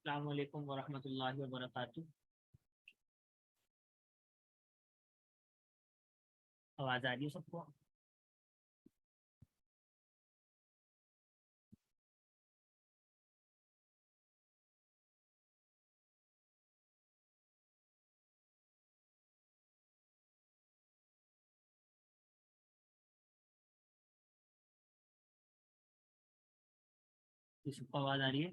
السلام علیکم ورحمۃ اللہ وبرکاتہ۔ آواز آ رہی ہے سب کو؟ یہ سب کو آواز آ رہی ہے؟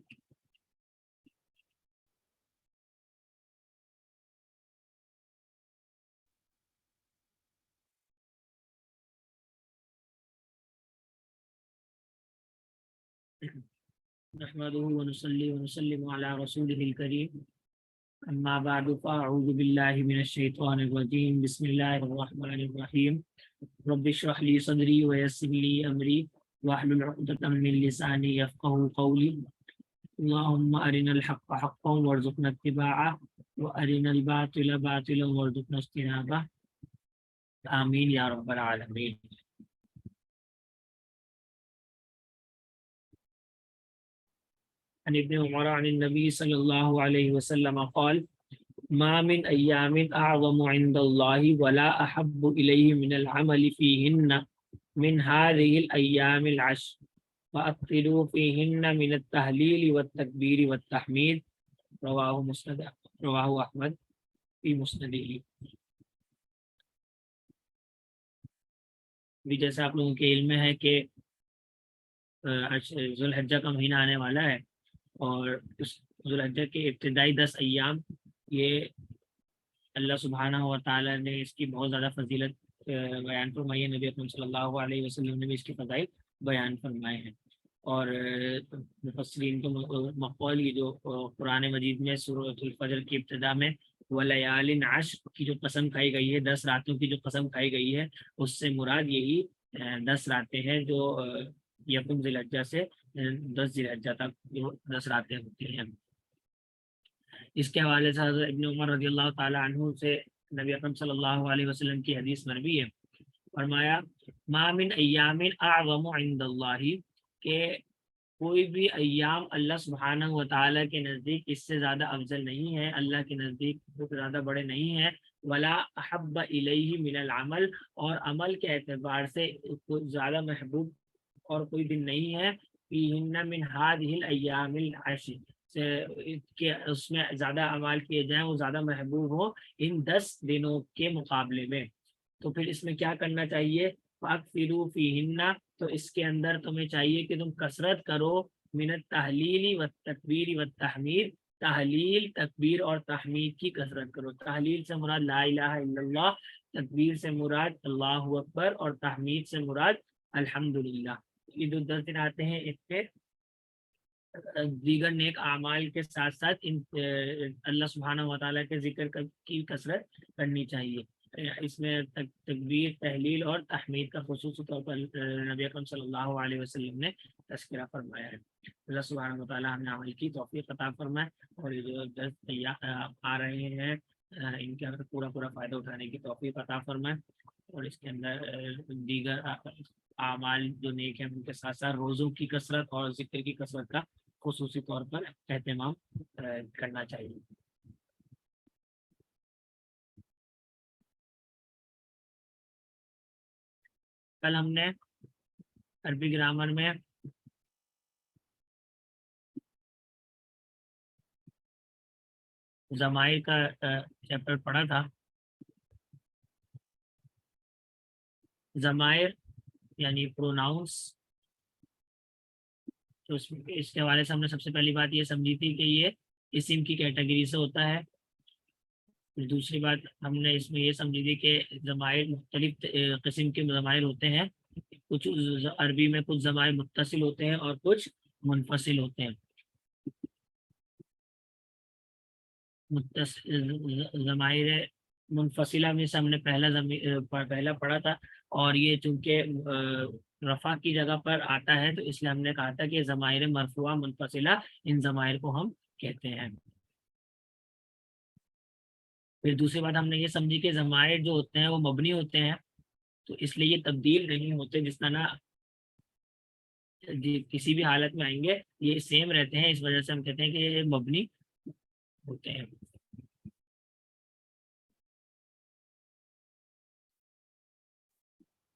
نحمده ونصلي ونسلم على رسوله الكريم اما بعد فاعوذ بالله من الشيطان الرجيم بسم الله الرحمن الرحيم رب اشرح لي صدري ويسر لي امري واحلل عقدة من لساني يفقهوا قولي اللهم ارنا الحق حقا وارزقنا اتباعه وارنا الباطل باطلا وارزقنا اجتنابه آمین یا رب العالمین۔ عن ابن عمر عن النبي صلى الله عليه وسلم قال ما من أيام أعظم عند الله ولا أحب إليه من العمل فيهن من هذه الأيام العشر فأكثروا فيهن من التهليل والتكبير والتحميد رواه أحمد في مسنده۔ بھی جیسا آپ لوگوں کے علم میں ہے کہ ذو الحجہ کا مہینہ آنے والا ہے، اور اس ذو الحجہ کے ابتدائی 10 ایام یہ اللہ سبحانہ و تعالیٰ نے اس کی بہت زیادہ فضیلت بیان فرمائی ہے۔ نبی اکرم صلی اللہ علیہ وسلم نے بھی اس کی فضائل بیان فرمائے ہیں، اور مفسرین کو مقول یہ جو قرآن مجید میں سورۃ الفجر کی ابتدا میں ولیال عشر کی جو قسم کھائی گئی ہے، 10 راتوں کی جو قسم کھائی گئی ہے، اس سے مراد یہی 10 راتیں ہیں جو یکم ذی الحجہ سے 10 ذی الحجہ تک جو 10 راتیں ہوتی ہیں۔ اس کے حوالے سے حضرت ابن عمر رضی اللہ تعالی عنہ سے نبی اکرم صلی اللہ علیہ وسلم کی حدیث مروی ہے، فرمایا ما من ایام اعظم عند اللہ، کہ کوئی بھی ایام اللہ سبحانہ و تعالیٰ کے نزدیک اس سے زیادہ افضل نہیں ہے، اللہ کے نزدیک زیادہ بڑے نہیں ہیں، ولا احب الیہ من العمل، اور عمل کے اعتبار سے زیادہ محبوب اور کوئی دن نہیں ہے، فیہن من ہذہ الایام العشر، کہ اس میں زیادہ اعمال کیے جائیں، وہ زیادہ محبوب ہو ان 10 دنوں کے مقابلے میں۔ تو پھر اس میں کیا کرنا چاہیے؟ فَأَكْثِرُوا فِيهِنَّ، تو اس کے اندر تمہیں چاہیے کہ تم کثرت کرو من التحلیل والتکبیر والتحمید، تحلیل، تکبیر اور تحمید کی کثرت کرو۔ تحلیل سے مراد لا الہ الا اللہ، تکبیر سے مراد اللہ اکبر، اور تحمید سے مراد الحمدللہ۔ یہ جو 10 دن آتے ہیں اس پہ دیگر نیک اعمال کے ساتھ ساتھ اللہ سبحانہ و تعالیٰ کے ذکر کی کثرت کرنی چاہیے۔ اس میں تکبیر، تحلیل اور تحمید کا خصوصی طور پر نبی اکرم صلی اللہ علیہ وسلم نے تذکرہ فرمایا ہے۔ اللہ سبحانہ و تعالیٰ ہمیں عمل کی توفیق عطا فرمائے، اور یہ جو 10 آ رہے ہیں ان کے اندر پورا فائدہ اٹھانے کی توفیق عطا فرمائے، اور اس کے اندر دیگر اعمال جو نیک ہیں ان کے ساتھ ساتھ روزوں کی کثرت اور ذکر کی کثرت کا خصوصی طور پر اہتمام کرنا چاہیے۔ کل ہم نے عربی گرامر میں ضمائر کا چیپٹر پڑھا تھا۔ ضمائر یعنی پروناؤنس، تو اس کے حوالے سے ہم نے سب سے پہلی بات یہ سمجھی تھی کہ یہ اسم کی کیٹیگری سے ہوتا ہے۔ پھر دوسری بات ہم نے اس میں یہ سمجھی تھی کہ ضمائر مختلف قسم کے ضمائر ہوتے ہیں، کچھ عربی میں کچھ ضمائر متصل ہوتے ہیں اور کچھ منفصل ہوتے ہیں۔ ضمائر منفصلہ میں سے ہم نے پہلا پڑھا تھا، اور یہ چونکہ رفع کی جگہ پر آتا ہے تو اس لیے ہم نے کہا تھا کہ ضمائر مرفوعہ منفصلہ ان ضمائر کو ہم کہتے ہیں۔ پھر دوسری بات ہم نے یہ سمجھی کہ ضمائر جو ہوتے ہیں وہ مبنی ہوتے ہیں، تو اس لیے یہ تبدیل نہیں ہوتے، جس طرح کسی بھی حالت میں آئیں گے یہ سیم رہتے ہیں، اس وجہ سے ہم کہتے ہیں کہ یہ مبنی ہوتے ہیں.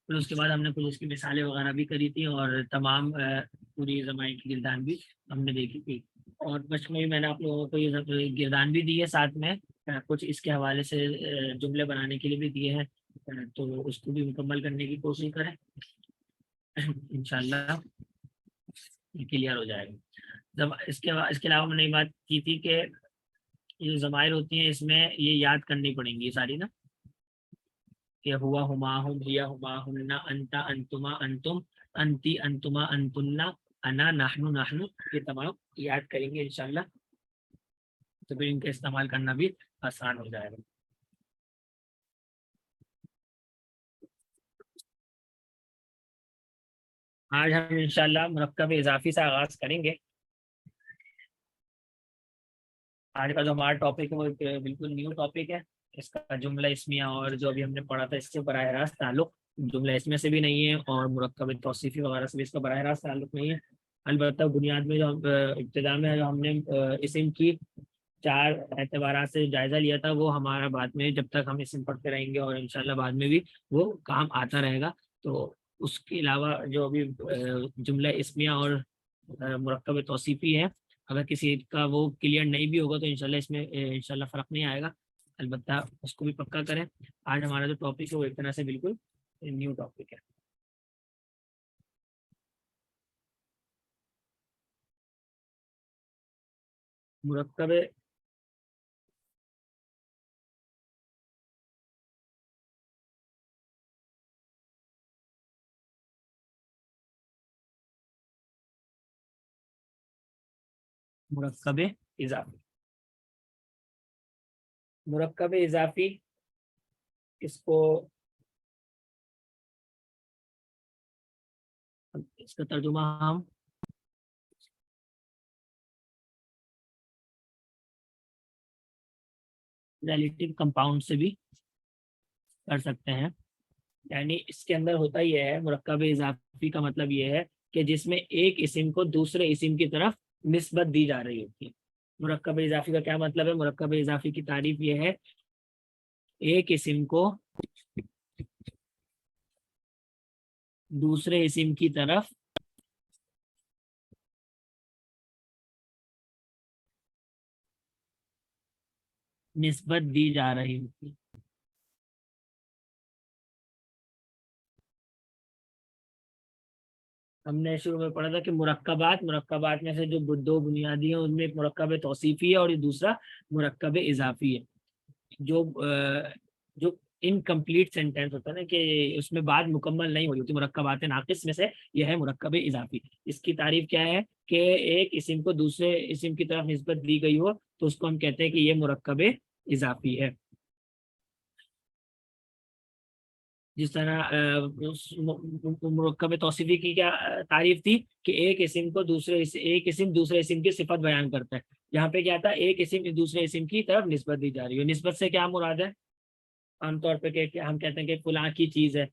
پھر اس کے بعد ہم نے کچھ اس کی مثالیں وغیرہ بھی کری تھی اور تمام پوری زمانے کی گردان بھی ہم نے دیکھی تھی. اور بچپن میں میں نے آپ لوگوں کو یہ گردان بھی دی ہے ساتھ میں کچھ اس کے حوالے سے جملے بنانے کے لیے بھی دیے ہیں. تو اس کو بھی مکمل کرنے کی کوشش کریں, انشاءاللہ یہ کلیئر ہو جائے گا. جب اس کے علاوہ میں نے بات کی تھی کہ یہ ضمائر ہوتی ہیں اس میں یہ یاد کرنی پڑیں گی ساری نا, کہ ہوا ہما ہم ہیا ہما ہمنا انتا انتما انتم انتی انتما انتنا انا نحنو نحنو, یہ تمام یاد کریں گے انشاءاللہ, تو پھر ان کا استعمال کرنا بھی آسان ہو جائے گا. آج ہم انشاءاللہ مرکب اضافی سے آغاز کریں گے. آج کا جو ہمارا ٹاپک ہے وہ بالکل نیو ٹاپک ہے. اس کا جملہ اسمیہ اور جو ابھی ہم نے پڑھا تھا اس سے براہ راست تعلق جملہ اسمیہ سے بھی نہیں ہے, اور مرکب توصیفی وغیرہ سے بھی اس کا براہ راست تعلق نہیں ہے. البتہ بنیاد میں جو ابتدا میں جو ہم نے اسم کی 4 اعتبارات سے جائزہ لیا تھا وہ ہمارا بعد میں جب تک ہم اسم پڑھتے رہیں گے اور انشاءاللہ بعد میں بھی وہ کام آتا رہے گا. تو اس کے علاوہ جو ابھی جملہ اسمیہ اور مرکب توصیفی ہے, اگر کسی کا وہ کلیئر نہیں بھی ہوگا تو انشاءاللہ اس میں انشاءاللہ فرق نہیں آئے گا. البتہ اس کو بھی پکا کریں. آج ہمارا جو ٹاپک ہے وہ ایک طرح سے بالکل نیو ٹاپک ہے. مرکب مرکب اضافی. مرکب اضافی اس کو اس کا ترجمہ ہم ریلیٹیو کمپاؤنڈ سے بھی کر سکتے ہیں. یعنی اس کے اندر ہوتا یہ ہے, مرکب اضافی کا مطلب یہ ہے کہ جس میں ایک اسم کو دوسرے اسم کی طرف نسبت دی جا رہی ہوتی ہے. مرکب اضافی کا کیا مطلب ہے؟ مرکب اضافی کی تعریف یہ ہے ایک اسم کو دوسرے اسم کی طرف نسبت دی جا رہی ہوتی ہے. ہم نے شروع میں پڑھا تھا کہ مرکبات میں سے جو 2 بنیادی ہیں ان میں ایک مرکب توصیفی ہے اور یہ دوسرا مرکب اضافی ہے. جو انکمپلیٹ سینٹینس ہوتا ہے نا کہ اس میں بات مکمل نہیں ہوئی ہوتی, مرکبات ناقص میں سے یہ ہے مرکب اضافی. اس کی تعریف کیا ہے کہ ایک اسم کو دوسرے اسم کی طرف نسبت دی گئی ہو تو اس کو ہم کہتے ہیں کہ یہ مرکب اضافی ہے. جس طرح مرکب توصیفی کی کیا تعریف تھی کہ ایک اسم کو ایک اسم دوسرے اسم کی صفت بیان کرتا ہے. یہاں پہ کیا تھا, ایک اسم دوسرے اسم کی طرف نسبت دی جا رہی ہے. نسبت سے کیا مراد ہے؟ عام طور پہ کہ ہم کہتے ہیں کہ فلاں کی چیز ہے,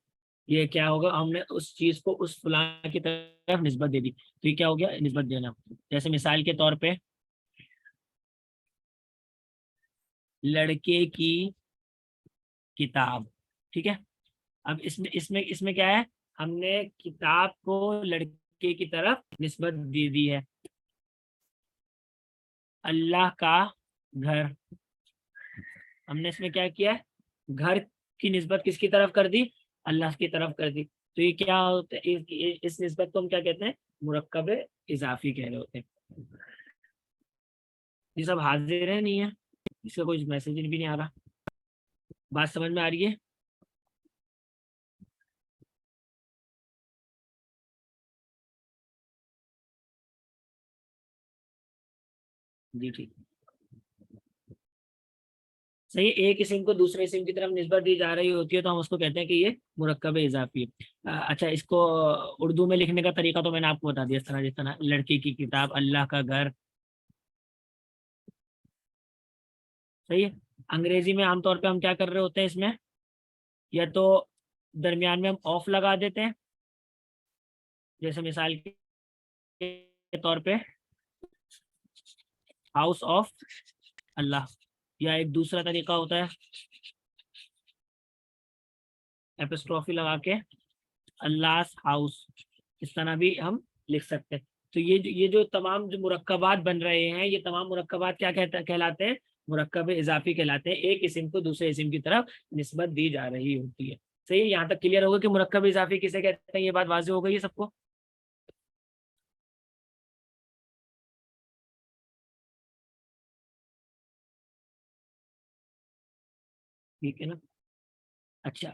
یہ کیا ہوگا, ہم نے اس چیز کو اس فلاں کی طرف نسبت دے دی, تو یہ کیا ہو گیا نسبت دینا. جیسے مثال کے طور پہ لڑکے کی کتاب, ٹھیک ہے. اب اس میں کیا ہے, ہم نے کتاب کو لڑکے کی طرف نسبت دے دی ہے. اللہ کا گھر, ہم نے اس میں کیا کیا ہے, گھر کی نسبت کس کی طرف کر دی؟ اللہ کی طرف کر دی. تو یہ کیا ہوتا ہے, اس نسبت کو ہم کیا کہتے ہیں؟ مرکب اضافی کہہ رہے ہوتے ہیں. یہ سب حاضر ہے نہیں ہے, اس کا کوئی میسج بھی نہیں آ رہا. بات سمجھ میں آ رہی ہے؟ جی ٹھیک, صحیح. ایک اسم کو دوسرے اسم کی طرف نسبت دی جا رہی ہوتی ہے تو ہم اس کو کہتے ہیں کہ یہ مرکب اضافی ہے. اچھا, اس کو اردو میں لکھنے کا طریقہ تو میں نے آپ کو بتا دیا, جس طرح لڑکی کی کتاب, اللہ کا گھر, صحیح ہے. انگریزی میں عام طور پہ ہم کیا کر رہے ہوتے ہیں اس میں, یا تو درمیان میں ہم آف لگا دیتے ہیں, جیسے مثال کے طور پہ ہاؤس آف اللہ، یا ایک دوسرا طریقہ ہوتا ہے اپسٹروفی لگا کے اللہ ہاؤس، اس طرح بھی ہم لکھ سکتے ہیں۔ تو یہ جو تمام جو مرکبات بن رہے ہیں، یہ تمام مرکبات کیا کہلاتے ہیں؟ مرکب اضافی کہلاتے ہیں، ایک اسم کو دوسرے اسم کی طرف نسبت دی جا رہی ہوتی ہے۔ صحیح ہے؟ یہاں تک کلیئر ہوگا کہ مرکب اضافی کسے کہتے ہیں، یہ بات واضح ہو گئی ہے سب کو؟ ٹھیک ہے نا؟ اچھا،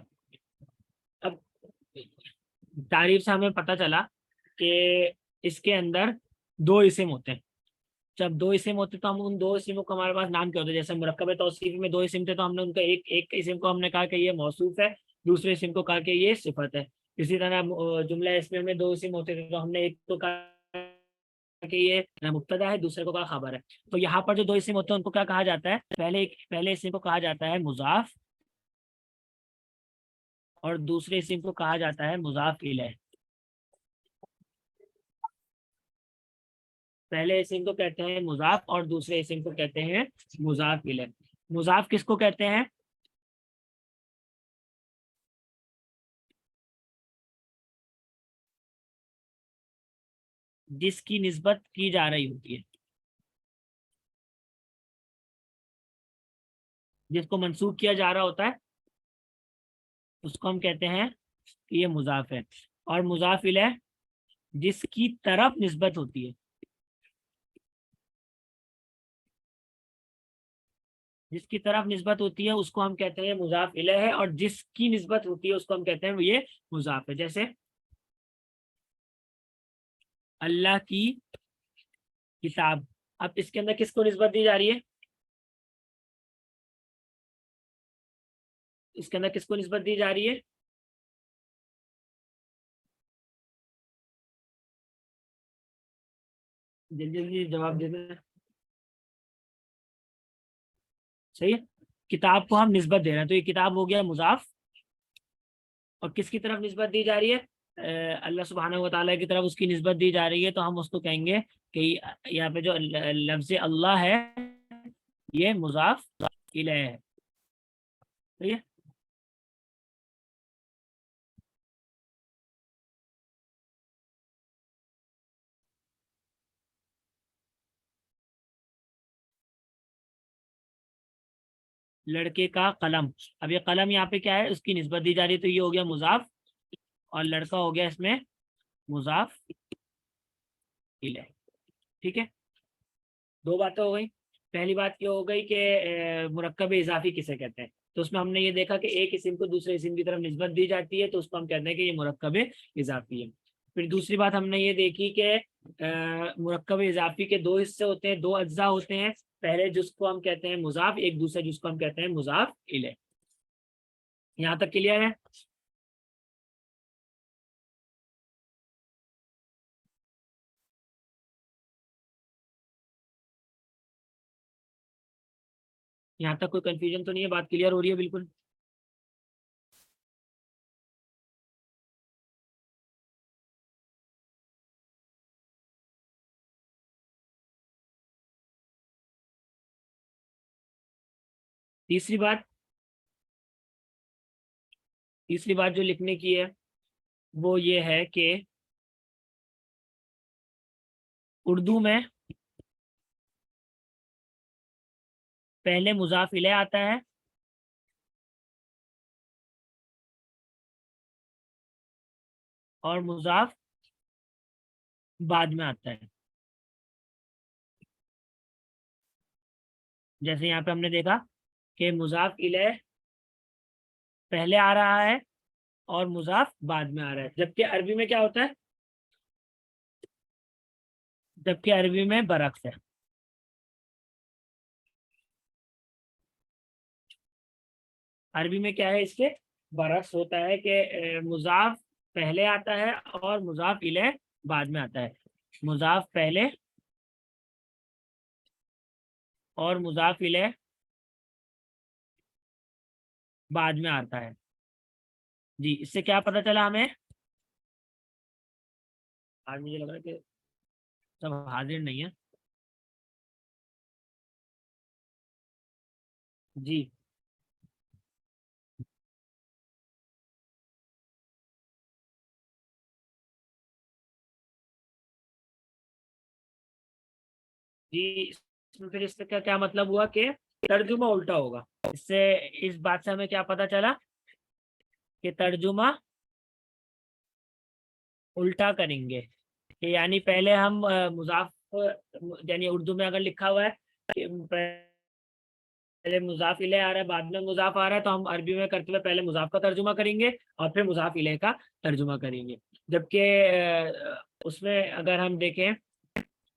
اب تعریف سے ہمیں پتہ چلا کہ اس کے اندر دو اسم ہوتے ہیں۔ جب دو اسم ہوتے تو ہم ان دو اسموں کو ہمارے پاس نام کیا ہوتے ہیں؟ جیسے مرکب توصیفی میں دو اسم تھے تو ہم نے ان کا ایک اسم کو ہم نے کہا کہ یہ موصوف ہے، دوسرے اسم کو کہا کہ یہ صفت ہے۔ اسی طرح جملہ اسم میں دو اسم ہوتے تھے تو ہم نے ایک کو کہا کہ یہ مبتدا ہے، دوسرے کو کہا خبر ہے۔ تو یہاں پر جو دو اسم ہوتے ہیں ان کو کیا کہا جاتا ہے؟ پہلے اسم کو کہا جاتا ہے مضاف، اور دوسرے اسم کو کہا جاتا ہے مضاف الیہ۔ پہلے اسم کو کہتے ہیں مضاف اور دوسرے اسم کو کہتے ہیں مضاف الیہ۔ مضاف کس کو کہتے ہیں؟ جس کی نسبت کی جا رہی ہوتی ہے، جس کو منسوب کیا جا رہا ہوتا ہے اس کو ہم کہتے ہیں کہ یہ مضاف ہے۔ اور مضاف الیہ جس کی طرف نسبت ہوتی ہے، جس کی طرف نسبت ہوتی ہے اس کو ہم کہتے ہیں مضاف الیہ ہے، اور جس کی نسبت ہوتی ہے اس کو ہم کہتے ہیں یہ مضاف ہے۔ جیسے اللہ کی کتاب، اب اس کے اندر کس کو نسبت دی جا رہی ہے؟ اس کے اندر کس کو نسبت دی جا رہی ہے؟ جلدی جلدی جواب دے دیں۔ صحیح ہے، کتاب کو ہم نسبت دے رہے ہیں تو یہ کتاب ہو گیا مضاف، اور کس کی طرف نسبت دی جا رہی ہے؟ اللہ سبحانہ و تعالیٰ کی طرف اس کی نسبت دی جا رہی ہے، تو ہم اس کو کہیں گے کہ یہاں پہ جو لفظ اللہ ہے یہ مضاف الیہ ہے۔ صحیح ہے؟ لڑکے کا قلم، اب یہ قلم یہاں پہ کیا ہے؟ اس کی نسبت دی جا رہی ہے، تو یہ ہو گیا مضاف، اور لڑکا ہو گیا اس میں مضاف الیہ۔ ٹھیک ہے، دو باتیں ہو گئی۔ پہلی بات یہ ہو گئی کہ مرکب اضافی کسے کہتے ہیں، تو اس میں ہم نے یہ دیکھا کہ ایک اسم کو دوسرے اسم کی طرف نسبت دی جاتی ہے تو اس کو ہم کہتے ہیں کہ یہ مرکب اضافی ہے۔ پھر دوسری بات ہم نے یہ دیکھی کہ مرکب اضافی کے دو حصے ہوتے ہیں، دو اجزاء ہوتے ہیں۔ پہلے جس کو ہم کہتے ہیں مضاف، ایک دوسرے جس کو ہم کہتے ہیں مضاف الیہ۔ یہاں تک کلیئر ہے؟ یہاں تک کوئی کنفیوژن تو نہیں ہے؟ بات کلیئر ہو رہی ہے بالکل؟ تیسری بات، تیسری بات جو لکھنے کی ہے وہ یہ ہے کہ اردو میں پہلے مضاف الیہ آتا ہے اور مضاف بعد میں آتا ہے۔ جیسے یہاں پہ ہم نے دیکھا کہ مضاف الیہ پہلے آ رہا ہے اور مضاف بعد میں آ رہا ہے، جبکہ عربی میں کیا ہوتا ہے؟ جبکہ عربی میں برعکس ہے۔ عربی میں کیا ہے؟ اس کے برعکس ہوتا ہے کہ مضاف پہلے آتا ہے اور مضاف الیہ بعد میں آتا ہے۔ مضاف پہلے اور مضاف الیہ بعد میں آتا ہے۔ جی، اس سے کیا پتہ چلا ہمیں؟ آج مجھے لگ رہا ہے کہ سب حاضر نہیں ہے۔ جی جی، اس میں پھر اس کا کیا مطلب ہوا کہ ترجمہ الٹا ہوگا. اس سے اس بات سے ہمیں کیا پتا چلا کہ ترجمہ الٹا کریں گے. کہ یعنی پہلے ہم مضاف، یعنی اردو میں اگر لکھا ہوا ہے کہ پہلے مضاف الیہ آ رہا ہے بعد میں مضاف آ رہا ہے، تو ہم عربی میں کرتے ہوئے پہلے مضاف کا ترجمہ کریں گے اور پھر مضاف الیہ کا ترجمہ کریں گے. جبکہ اس میں اگر ہم دیکھیں،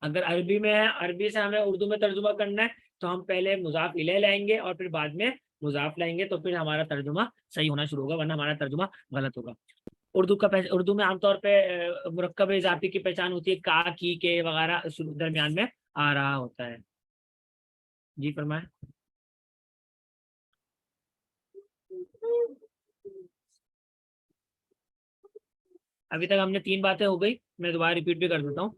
اگر عربی میں ہے، عربی سے ہمیں اردو میں ترجمہ کرنا ہے، تو ہم پہلے مضاف الیہ لائیں گے اور پھر بعد میں مضاف لائیں گے، تو پھر ہمارا ترجمہ صحیح ہونا شروع ہوگا، ورنہ ہمارا ترجمہ غلط ہوگا. اردو میں عام طور پہ مرکب اضافی کی پہچان ہوتی ہے کا، کی، کے وغیرہ درمیان میں آ رہا ہوتا ہے. جی فرمائیں. ابھی تک ہم نے 3 باتیں ہو گئی، میں دوبارہ ریپیٹ بھی کر دیتا ہوں.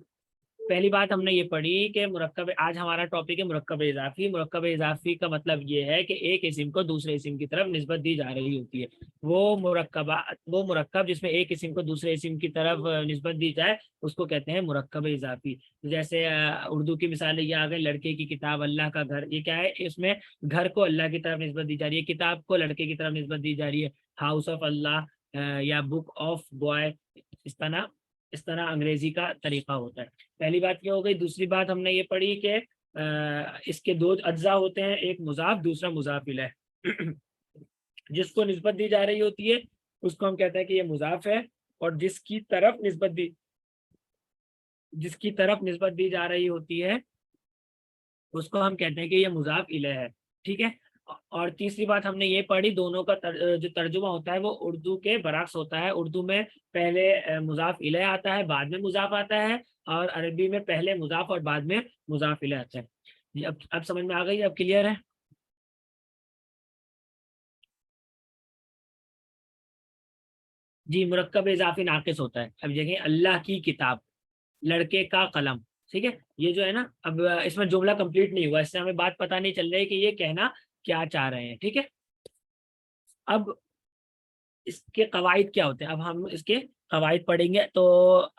پہلی بات ہم نے یہ پڑھی کہ مرکب، آج ہمارا ٹاپک ہے مرکب اضافی. مرکب اضافی کا مطلب یہ ہے کہ ایک اسم کو دوسرے اسم کی طرف نسبت دی جا رہی ہوتی ہے. وہ مرکب جس میں ایک اسم کو دوسرے اسم کی طرف نسبت دی جائے اس کو کہتے ہیں مرکب اضافی. جیسے اردو کی مثالیں یہ آ گئی، لڑکے کی کتاب، اللہ کا گھر. یہ کیا ہے؟ اس میں گھر کو اللہ کی طرف نسبت دی جا رہی ہے، کتاب کو لڑکے کی طرف نسبت دی جا رہی ہے. ہاؤس آف اللہ یا بک آف بوائے، اس طرح انگریزی کا طریقہ ہوتا ہے. پہلی بات یہ ہو گئی. دوسری بات ہم نے یہ پڑھی کہ اس کے 2 اجزاء ہوتے ہیں، ایک مضاف، دوسرا مضاف الیہ. جس کو نسبت دی جا رہی ہوتی ہے اس کو ہم کہتے ہیں کہ یہ مضاف ہے، اور جس کی طرف نسبت دی جا رہی ہوتی ہے اس کو ہم کہتے ہیں کہ یہ مضاف الیہ ہے. ٹھیک ہے. اور تیسری بات ہم نے یہ پڑھی، دونوں کا جو ترجمہ ہوتا ہے وہ اردو کے برعکس ہوتا ہے. اردو میں پہلے مضاف الیہ آتا ہے، بعد میں مضاف آتا ہے، اور عربی میں پہلے مضاف اور بعد میں مضاف الیہ آتا ہے. جی اب سمجھ میں آ گئی؟ اب کلیئر ہے؟ جی مرکب اضافی ناقص ہوتا ہے. اب دیکھیں، اللہ کی کتاب، لڑکے کا قلم. ٹھیک ہے. یہ جو ہے نا، اب اس میں جملہ کمپلیٹ نہیں ہوا، اس سے ہمیں بات پتہ نہیں چل رہی کہ یہ کہنا کیا چاہ رہے ہیں. ٹھیک ہے. اب اس کے قواعد کیا ہوتے ہیں، اب ہم اس کے قواعد پڑھیں گے. تو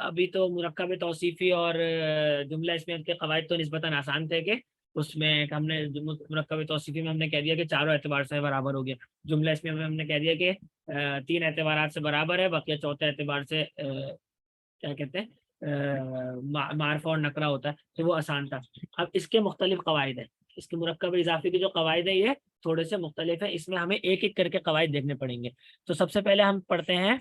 ابھی تو مرکب توصیفی اور جملہ اسمیت کے قواعد تو نسبتاً آسان تھے. کہ اس میں ہم نے مرکب توصیفی میں ہم نے کہہ دیا کہ چاروں اعتبار سے برابر ہو گیا. جملہ اسمیت میں ہم نے کہہ دیا کہ 3 اعتبارات سے برابر ہے، بقیہ چوتھے اعتبار سے کیا کہتے ہیں معرفہ اور نکرہ ہوتا ہے، تو وہ آسان تھا. اب اس کے مختلف قواعد ہیں. اس کے مرکب اضافی کے جو قواعد ہیں یہ تھوڑے سے مختلف ہیں. اس میں ہمیں ایک ایک کر کے قواعد دیکھنے پڑیں گے. تو سب سے پہلے ہم پڑھتے ہیں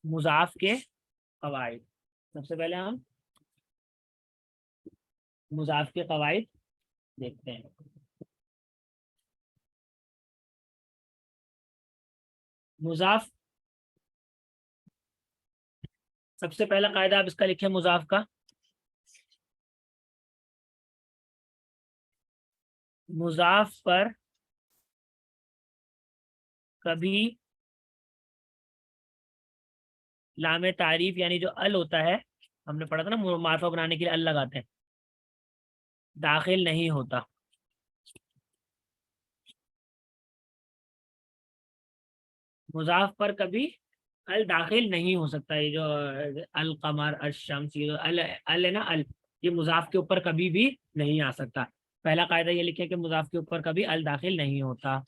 مضاف کے قواعد. سب سے پہلے ہم مضاف کے قواعد دیکھتے ہیں. مضاف، سب سے پہلا قاعدہ آپ اس کا لکھیں مضاف کا. مضاف پر کبھی لام تعریف یعنی جو ال ہوتا ہے، ہم نے پڑھا تھا نا معرفہ بنانے کے لیے ال لگاتے ہیں، داخل نہیں ہوتا. مضاف پر کبھی ال داخل نہیں ہو سکتا. یہ جو القمر، الشمس، یہ ال ہے نا، ال، یہ مضاف کے اوپر کبھی بھی نہیں آ سکتا. پہلا قاعدہ یہ لکھیں کہ مضاف کے اوپر کبھی ال داخل نہیں ہوتا.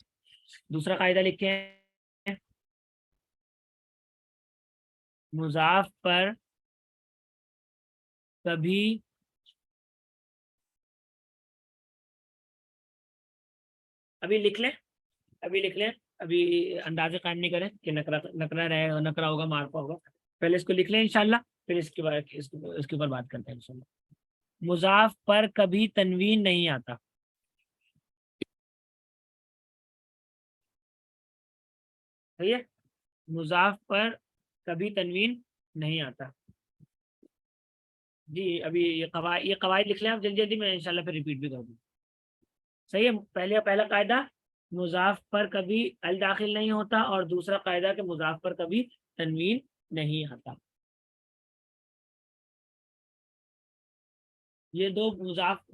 دوسرا قاعدہ لکھیں، مضاف پر کبھی ابھی لکھ لیں، ابھی لکھ لیں، ابھی اندازے قائم نہیں کریں کہ نکرا نکرا رہے، نکرا ہوگا، معرفہ ہوگا. پہلے اس کو لکھ لیں انشاءاللہ، پھر اس کے بعد اس کے اوپر بات کرتے ہیں انشاءاللہ. مضاف پر کبھی تنوین نہیں آتا. صحیح ہے. مضاف پر کبھی تنوین نہیں آتا. جی ابھی یہ قواعد لکھ لیں آپ جلدی جلدی، میں انشاءاللہ پھر ریپیٹ بھی کر دوں. صحیح ہے. پہلا قاعدہ مضاف پر کبھی ال داخل نہیں ہوتا، اور دوسرا قاعدہ کہ مضاف پر کبھی تنوین نہیں آتا. یہ دو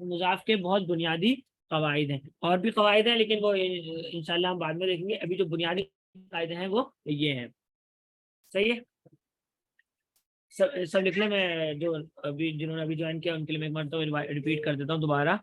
مضاف کے بہت بنیادی قواعد ہیں، اور بھی قواعد ہیں لیکن وہ انشاءاللہ ہم بعد میں دیکھیں گے، ابھی جو بنیادی قاعدے ہیں وہ یہ ہیں. صحیح ہے. سب لکھ لیں، میں جو ابھی جنہوں نے ابھی جوائن کیا ان کے لیے میں ایک مرتبہ ریپیٹ کر دیتا ہوں دوبارہ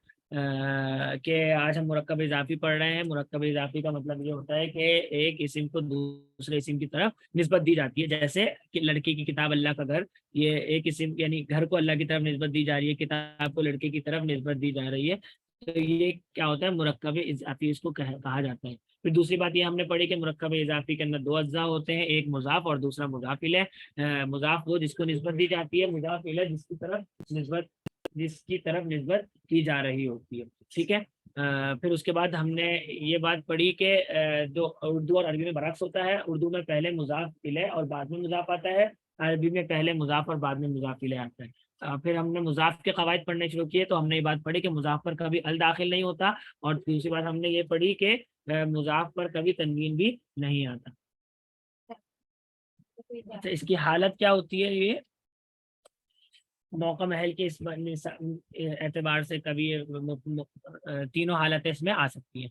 کہ آج ہم مرکب اضافی پڑھ رہے ہیں. مرکب اضافی کا مطلب یہ ہوتا ہے کہ ایک اسم کو دوسرے اسم کی طرف نسبت دی جاتی ہے. جیسے کہ لڑکی کی کتاب اللہ کا گھر، یہ ایک اسم یعنی گھر کو اللہ کی طرف نسبت دی جا رہی ہے، کتاب کو لڑکے کی طرف نسبت دی جا رہی ہے. تو یہ کیا ہوتا ہے؟ مرکب اضافی اس کو کہا جاتا ہے. پھر دوسری بات یہ ہم نے پڑھی کہ مرکب اضافی کے اندر دو اجزاء ہوتے ہیں، ایک مضاف اور دوسرا مضاف الیہ. مضاف وہ جس کو نسبت دی جاتی ہے، مضاف الیہ جس کی طرف نسبت کی جا رہی ہوتی ہے. ٹھیک ہے. پھر اس کے بعد ہم نے یہ بات پڑھی کہ جو اردو اور عربی میں برعکس ہوتا ہے، اردو میں پہلے مضاف الیہ اور بعد میں مضاف آتا ہے، عربی میں پہلے مضاف اور بعد میں مضاف الیہ آتا ہے. پھر ہم نے مضاف کے قواعد پڑھنے شروع کیے تو ہم نے یہ بات پڑھی کہ مضاف پر کبھی ال داخل نہیں ہوتا، اور دوسری بات ہم نے یہ پڑھی کہ مضاف پر کبھی تنوین بھی نہیں آتا. اچھا، اس کی حالت کیا ہوتی ہے؟ یہ موقع محل کے اس اعتبار سے کبھی تینوں حالتیں اس میں آ سکتی ہیں.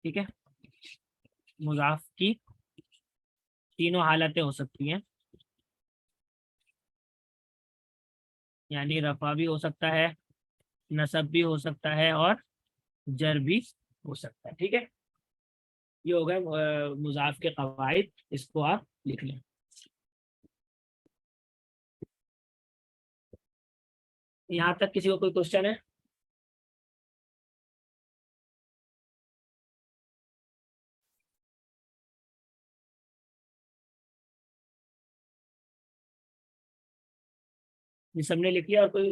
ٹھیک ہے. مضاف کی تینوں حالتیں ہو سکتی ہیں، یعنی رفع بھی ہو سکتا ہے، نصب بھی ہو سکتا ہے، اور جر بھی ہو سکتا ہے. ٹھیک ہے. یہ ہو گئے مضاف کے قواعد، اس کو آپ لکھ لیں. یہاں تک کسی کو کوئی کوشچن ہے؟ یہ سب نے لکھ لیا اور کوئی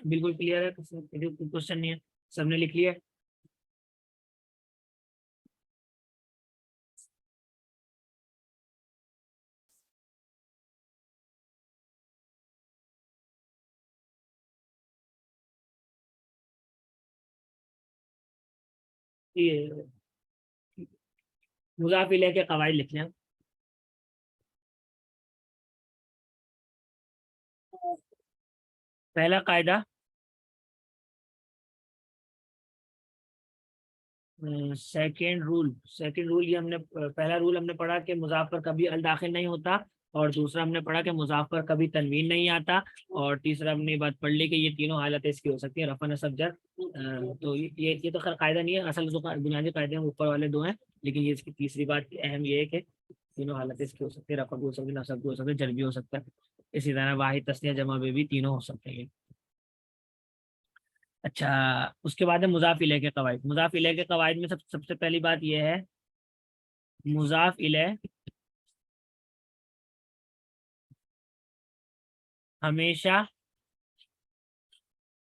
بالکل کلیئر ہے؟ کوئی کوشچن نہیں ہے؟ سب نے لکھ لیا؟ یہ مضاف الیہ کے قواعد لکھ لیں. پہلا قاعدہ سیکنڈ رول یہ ہم نے پہلا رول ہم نے پڑھا کہ مضاف پر کبھی ال داخل نہیں ہوتا، اور دوسرا ہم نے پڑھا کہ مضاف پر کبھی تنوین نہیں آتا، اور تیسرا ہم نے یہ بات پڑھ لی کہ یہ تینوں حالتیں اس کی ہو سکتی ہیں، رفع نصب جر. تو یہ تو خیر قاعدہ نہیں ہے، اصل جو بنیادی قاعدے ہیں اوپر والے دو ہیں، لیکن یہ اس کی تیسری بات اہم یہ ہے کہ تینوں حالتیں اس کی ہو سکتی ہے، رفع بھی ہو سکتی ہے، نصب بھی ہو سکتا ہے، جر بھی ہو سکتا ہے. اسی طرح واحد تسنیہ جمع میں بھی تینوں ہو سکتے ہیں. اچھا، اس کے بعد ہے مضاف الیہ کے قواعد. مضاف الیہ کے قواعد میں سب سے پہلی بات یہ ہے، مضاف الیہ ہمیشہ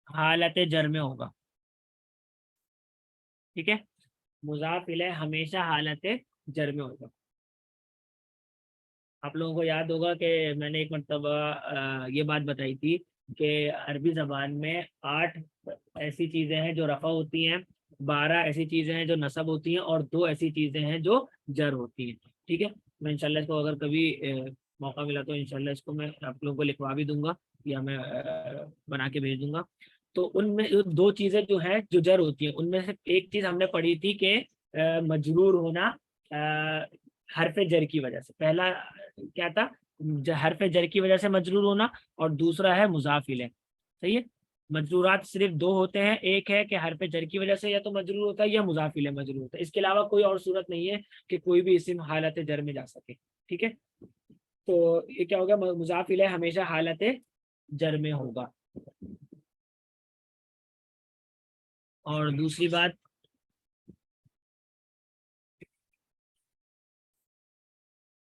حالت جر میں ہوگا. ٹھیک ہے. مضاف الیہ ہمیشہ حالت جر میں ہوگا. آپ لوگوں کو یاد ہوگا کہ میں نے ایک مرتبہ یہ بات بتائی تھی کہ عربی زبان میں 8 ایسی چیزیں ہیں جو رفع ہوتی ہیں، 12 ایسی چیزیں ہیں جو نصب ہوتی ہیں، اور 2 ایسی چیزیں ہیں جو جر ہوتی ہیں. ٹھیک ہے. میں انشاءاللہ اس کو اگر کبھی موقع ملا تو انشاءاللہ اس کو میں آپ لوگوں کو لکھوا بھی دوں گا، یا میں بنا کے بھیج دوں گا. تو ان میں 2 چیزیں جو ہیں جو جر ہوتی ہیں، ان میں سے ایک چیز ہم نے پڑھی تھی کہ مجرور ہونا حرف جر کی وجہ سے. پہلا کیا تھا؟ حرف جر کی وجہ سے مجرور ہونا، اور دوسرا ہے مضاف الیہ. صحیح ہے. مجرورات صرف 2 ہوتے ہیں، ایک ہے کہ حرف جر کی وجہ سے یا تو مجرور ہوتا ہے یا مضاف الیہ مجرور ہوتا ہے. اس کے علاوہ کوئی اور صورت نہیں ہے کہ کوئی بھی اسم حالت جر میں جا سکے. ٹھیک ہے. تو یہ کیا ہوگا؟ مضاف الیہ ہمیشہ حالت جر میں ہوگا. اور دوسری بات،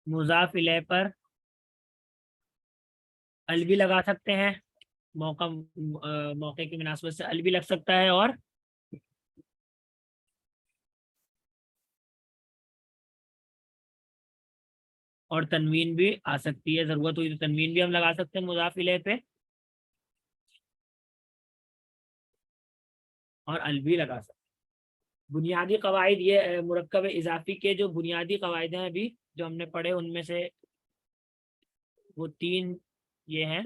مضاف الیہ پر ال بھی لگا سکتے ہیں، موقع کی مناسبت سے ال بھی لگ سکتا ہے، اور تنوین بھی آ سکتی ہے. ضرورت ہوئی تو تنوین بھی ہم لگا سکتے ہیں مضاف الیہ پہ، اور ال بھی لگا سکتے ہیں. بنیادی قواعد یہ مرکب اضافی کے جو بنیادی قواعد ہیں ابھی جو ہم نے پڑھے، ان میں سے وہ 3 یہ ہیں.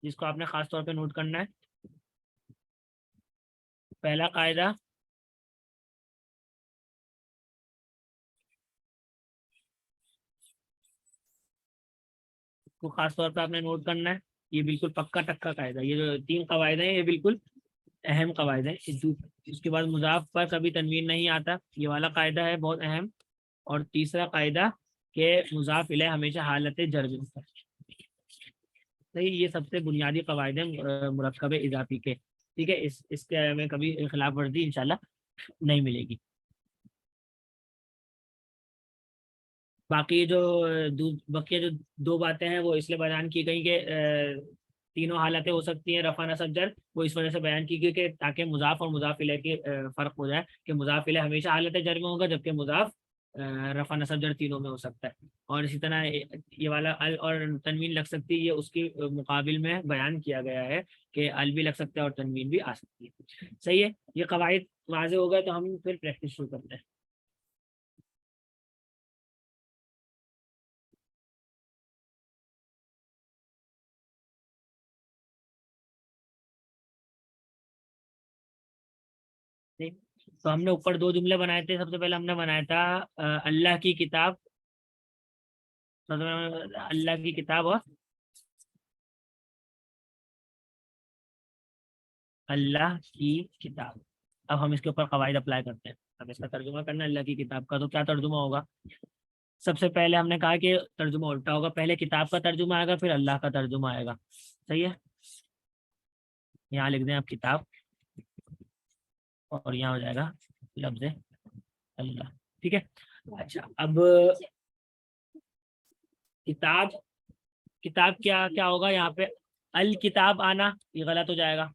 جس کو آپ نے خاص طور پہ نوٹ کرنا ہے. پہلا قاعدہ کو خاص طور پہ آپ نے نوٹ کرنا ہے. یہ بالکل پکا ٹکا قاعدہ. یہ جو 3 قواعد ہیں یہ بالکل اہم قواعد ہیں. اس کے بعد مضاف پر کبھی تنوین نہیں آتا. یہ والا قاعدہ ہے بہت اہم. اور تیسرا قاعدہ کہ مضاف الیہ ہمیشہ حالت جر میں ہوتا ہے. صحیح. یہ سب سے بنیادی قواعد ہیں مرکب اضافی کے. ٹھیک ہے. اس کے میں کبھی خلاف ورزی انشاءاللہ نہیں ملے گی. باقی جو بقیہ جو 2 باتیں ہیں وہ اس لیے بیان کی گئی کہ تینوں حالتیں ہو سکتی ہیں رفع نصب جر. وہ اس وجہ سے بیان کی گئی کہ تاکہ مضاف اور مضاف الیہ کی فرق ہو جائے کہ مضاف الیہ ہمیشہ حالت جر میں ہوگا جبکہ مضاف رفع نصب جر تینوں میں ہو سکتا ہے. اور اسی طرح یہ والا ال اور تنوین لگ سکتی ہے. یہ اس کے مقابل میں بیان کیا گیا ہے کہ ال بھی لگ سکتا ہے اور تنوین بھی آ سکتی ہے. صحیح ہے. یہ قواعد واضح ہو گئے تو ہم پھر پریکٹس شروع کرتے ہیں. ٹھیک. تو ہم نے اوپر 2 جملے بنائے تھے. سب سے پہلے ہم نے بنایا تھا اللہ کی کتاب. اللہ کی کتاب اور اللہ کی کتاب. اب ہم اس کے اوپر قواعد اپلائی کرتے ہیں. اب اس کا ترجمہ کرنا ہے اللہ کی کتاب کا. تو کیا ترجمہ ہوگا؟ سب سے پہلے ہم نے کہا کہ ترجمہ الٹا ہوگا. پہلے کتاب کا ترجمہ آئے گا پھر اللہ کا ترجمہ آئے گا. صحیح ہے. یہاں لکھ دیں آپ کتاب اور یہاں ہو جائے گا لفظ اللہ. ٹھیک ہے. اچھا اب کتاب کتاب کیا کیا ہوگا یہاں پہ؟ الکتاب آنا یہ غلط ہو جائے گا.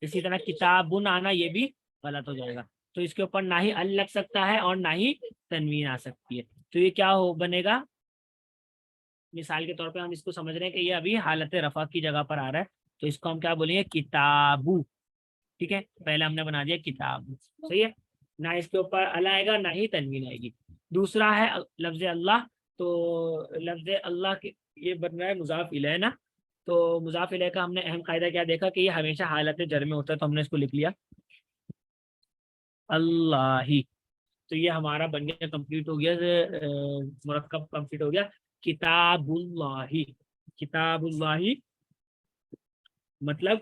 اسی طرح کتابن آنا یہ بھی غلط ہو جائے گا. تو اس کے اوپر نہ ہی ال لگ سکتا ہے اور نہ ہی تنوین آ سکتی ہے. تو یہ کیا بنے گا؟ مثال کے طور پہ ہم اس کو سمجھ رہے ہیں کہ یہ ابھی حالت رفع کی جگہ پر آ رہا ہے. تو اس کو ہم کیا بولیں گے؟ کتابو. ٹھیک ہے. پہلے ہم نے بنا دیا کتاب. صحیح ہے. نہ اس کے اوپر ال آئے گا نہ ہی تنوین آئے گی. دوسرا ہے لفظ اللہ. تو لفظ اللہ یہ بن رہا ہے مضاف الیہ نا. تو مضاف الیہ کا ہم نے اہم قاعدہ کیا دیکھا کہ یہ ہمیشہ حالت جر میں ہوتا ہے. تو ہم نے اس کو لکھ لیا اللہ ہی. تو یہ ہمارا بن گیا کمپلیٹ ہو گیا. مرکب کمپلیٹ ہو گیا. کتاب اللہ. کتاب اللہ مطلب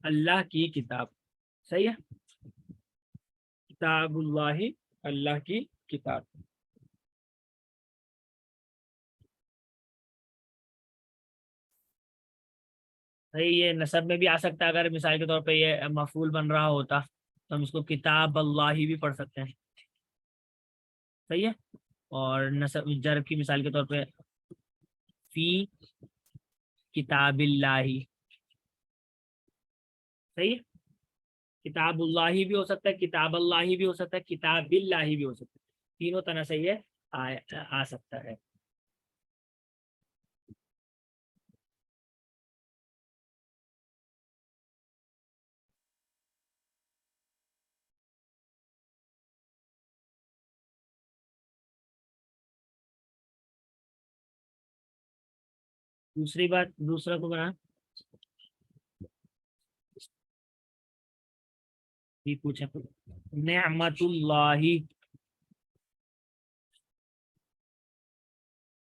اللہ کی کتاب. صحیح ہے. کتاب اللہ اللہ کی کتاب. صحیح. یہ نصب میں بھی آ سکتا ہے. اگر مثال کے طور پہ یہ مفعول بن رہا ہوتا تو ہم اس کو کتاب اللہ بھی پڑھ سکتے ہیں. صحیح ہے. اور نصب جر کی مثال کے طور پہ فی کتاب اللہ. صحیح ہے. کتاب اللہ بھی ہو سکتا ہے کتاب اللہ بھی ہو سکتا ہے کتاب اللہ بھی ہو سکتا ہے. تینوں طرح سے یہ آ سکتا ہے. دوسری بات دوسرا کو بنا پوچھا نعمت اللہ.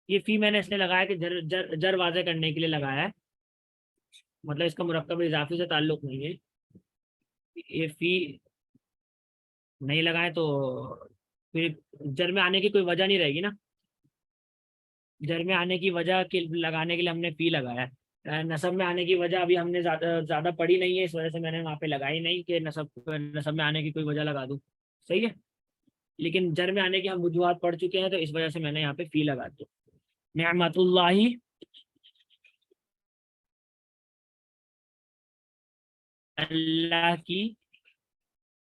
یہ فی میں نے اس لیے لگایا کہ جر واضح کرنے کے لیے لگایا ہے. مطلب اس کا مرکب اضافی سے تعلق نہیں ہے. یہ فی نہیں لگائے تو پھر جر میں آنے کی کوئی وجہ نہیں رہے گی نا. جر میں آنے کی وجہ لگانے کے لیے ہم نے فی لگایا ہے. نصب میں آنے کی وجہ ابھی ہم نے زیادہ پڑھی نہیں ہے. اس وجہ سے میں نے وہاں پہ لگائی نہیں کہ نصب میں آنے کی کوئی وجہ لگا دوں. صحیح ہے. لیکن جر میں آنے کی ہم وجوہات پڑھ چکے ہیں تو اس وجہ سے میں نے یہاں پہ فی لگا دیا. نعمت اللہ اللہ کی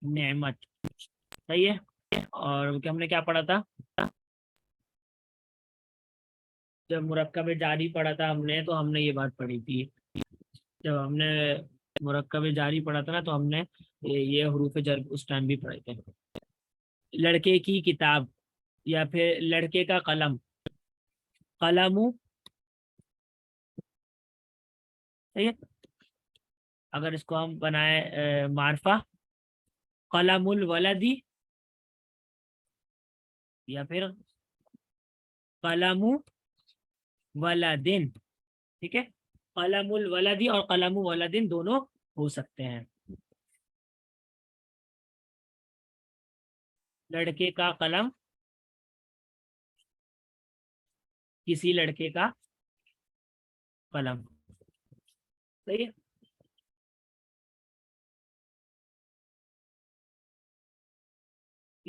نعمت. صحیح ہے. اور ہم نے کیا پڑھا تھا؟ جب مرکب جاری پڑھا تھا ہم نے تو ہم نے یہ بات پڑھی تھی. جب ہم نے مرکب جاری پڑھا تھا نا تو ہم نے یہ حروف جر اس ٹائم بھی پڑھے تھے. لڑکے کی کتاب یا پھر لڑکے کا قلم. قلم صحیح ہے. اگر اس کو ہم بنائے معرفہ قلم الولدی یا پھر قلم ولدن. ٹھیک ہے, قلم الولدی اور قلم ولدن دونوں ہو سکتے ہیں. لڑکے کا قلم, کسی لڑکے کا قلم. صحیح ہے.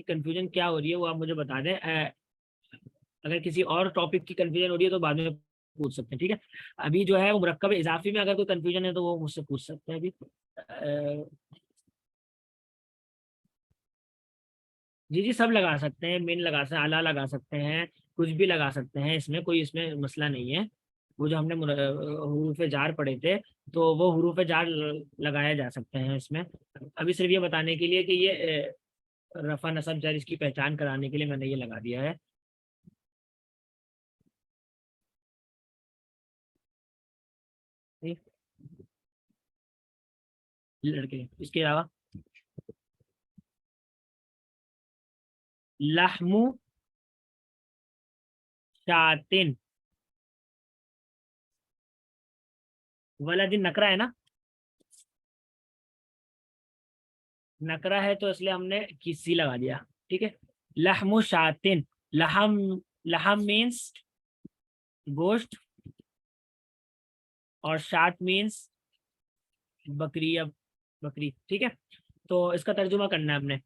کنفیوژن کیا ہو رہی ہے وہ آپ مجھے بتا دیں. اگر کسی اور ٹاپک کی کنفیوژن ہو رہی ہے تو بعد میں پوچھ سکتے ہیں. ٹھیک ہے, ابھی جو ہے وہ مرکب اضافی میں اگر کوئی کنفیوژن ہے تو وہ مجھ سے پوچھ سکتے ہیں. ابھی جی جی سب لگا سکتے ہیں, مین لگا سکتے ہیں, اعلیٰ لگا سکتے ہیں, کچھ بھی لگا سکتے ہیں. اس میں کوئی اس میں مسئلہ نہیں ہے. وہ جو ہم نے حروف جار پڑھے تھے تو وہ حروف جار لگایا جا سکتے ہیں اس میں. ابھی صرف یہ بتانے کے لیے کہ یہ رفع نصب جر اس کی پہچان کرانے کے لیے میں نے یہ لگا دیا ہے. لڑکے اس کے علاوہ لحم شاتن, ولدن نکرا ہے نا, نکرا ہے تو اس لیے ہم نے کسی لگا دیا. ٹھیک ہے, لحم شاتن, لحم, لحم مینس گوشت اور شات مینس بکری یا بکری. ٹھیک ہے, تو اس کا ترجمہ کرنا ہے ہم نے.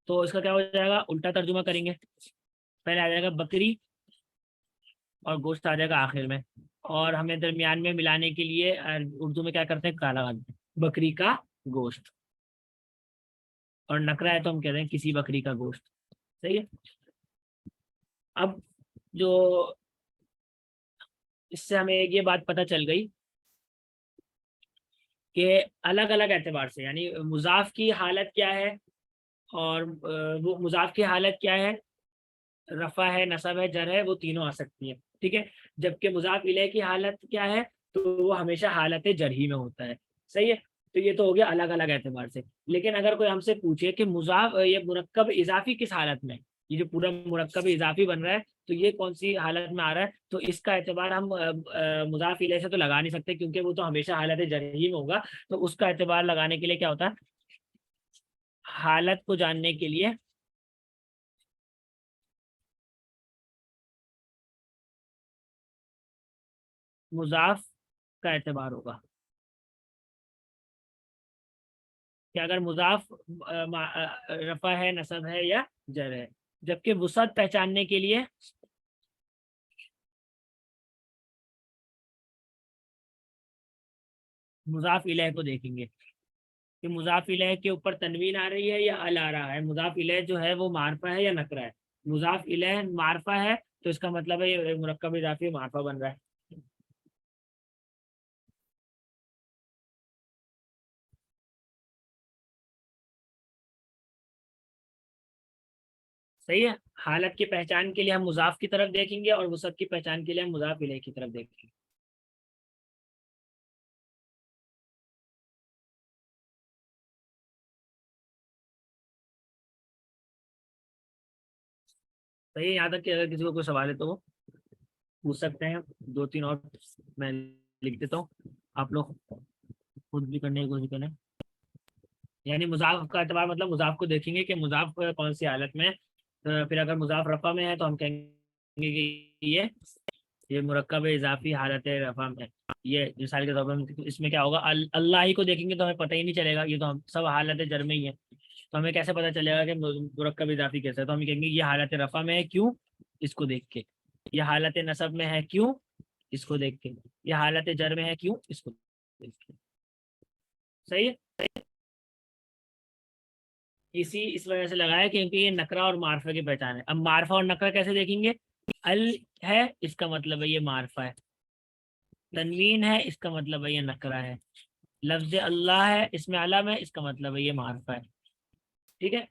تو اس کا کیا ہو جائے گا, الٹا ترجمہ کریں گے. پہلے آ جائے گا بکری اور گوشت آ جائے گا آخر میں, اور ہمیں درمیان میں ملانے کے لیے اردو میں کیا کرتے ہیں, کالا لگا دیتے ہیں, بکری کا گوشت. اور نکرا ہے تو ہم کہتے ہیں کسی بکری کا گوشت. صحیح ہے. اب جو اس سے ہمیں ایک یہ بات پتہ چل گئی کہ الگ الگ اعتبار سے, یعنی مضاف کی حالت کیا ہے اور وہ مضاف کی حالت کیا ہے, رفع ہے, نصب ہے, جر ہے, وہ تینوں آ سکتی ہیں. ٹھیک ہے, جبکہ مضاف الیہ کی حالت کیا ہے, تو وہ ہمیشہ حالت جر ہی میں ہوتا ہے. صحیح ہے. تو یہ تو ہو گیا الگ الگ اعتبار سے. لیکن اگر کوئی ہم سے پوچھے کہ مضاف یہ مرکب اضافی کس حالت میں, یہ جو پورا مرکب اضافی بن رہا ہے تو یہ کون سی حالت میں آ رہا ہے, تو اس کا اعتبار ہم مضاف الیہ سے تو لگا نہیں سکتے کیونکہ وہ تو ہمیشہ حالت جر ہی میں ہوگا. تو اس کا اعتبار لگانے کے لیے کیا ہوتا ہے, حالت کو جاننے کے لیے مضاف کا اعتبار ہوگا. کہ اگر مضاف رفع ہے, نصب ہے یا جر ہے. جبکہ وسعت پہچاننے کے لیے مضاف الیہ کو دیکھیں گے کہ مضاف الیہ کے اوپر تنوین آ رہی ہے یا ال آ رہا ہے. مضاف الیہ جو ہے وہ معرفہ ہے یا نکرہ ہے. مضاف الیہ معرفہ ہے تو اس کا مطلب ہے یہ مرکب اضافی معرفہ بن رہا ہے. صحیح ہے. حالت کی پہچان کے لیے ہم مضاف کی طرف دیکھیں گے اور وسعت کی پہچان کے لیے ہم مضاف الیہ کی طرف دیکھیں گے. صحیح ہے. یہاں تک کہ اگر کسی کو کوئی سوال ہے تو وہ پوچھ سکتے ہیں. دو تین اور میں لکھ دیتا ہوں, آپ لوگ خود بھی کرنے کی کوشش کریں. یعنی مضاف کا اعتبار مطلب مضاف کو دیکھیں گے کہ مضاف کون سی حالت میں ہے. پھر اگر مضاف رفع میں ہے تو ہم کہیں گے کہ یہ مرکب اضافی حالت رفع میں. یہ مثال کے طور پر اس میں کیا ہوگا, اللہ ہی کو دیکھیں گے تو ہمیں پتہ ہی نہیں چلے گا, یہ تو ہم سب حالت جر میں ہی ہے. تو ہمیں کیسے پتہ چلے گا کہ مرکب اضافی کیسا ہے, تو ہم کہیں گے یہ حالت رفع میں ہے, کیوں, اس کو دیکھ کے. یہ حالت نصب میں ہے, کیوں, اس کو دیکھ کے. یہ حالت جر میں ہے, کیوں, اس کو دیکھ کے. صحیح ہے. اس وجہ سے لگایا کیونکہ یہ نکرہ اور معرفہ کی پہچان ہے. اب معرفہ اور نکرہ کیسے دیکھیں گے, ال ہے اس کا مطلب ہے یہ معرفہ ہے, تنوین ہے اس کا مطلب ہے یہ نکرہ ہے, لفظ اللہ ہے اس میں علم ہے اس کا مطلب ہے یہ معرفہ ہے. ٹھیک ہے.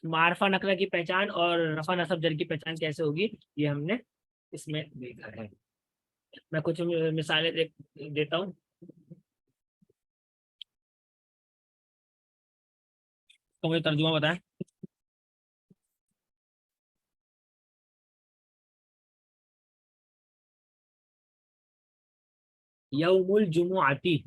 معرفہ نکرہ کی پہچان اور رفع نصب جر کی پہچان کیسے ہوگی یہ ہم نے اس میں دیکھا ہے. میں کچھ مثالیں دیتا ہوں. تو مجھے ترجمہ بتائیں. یوم الجمعتی.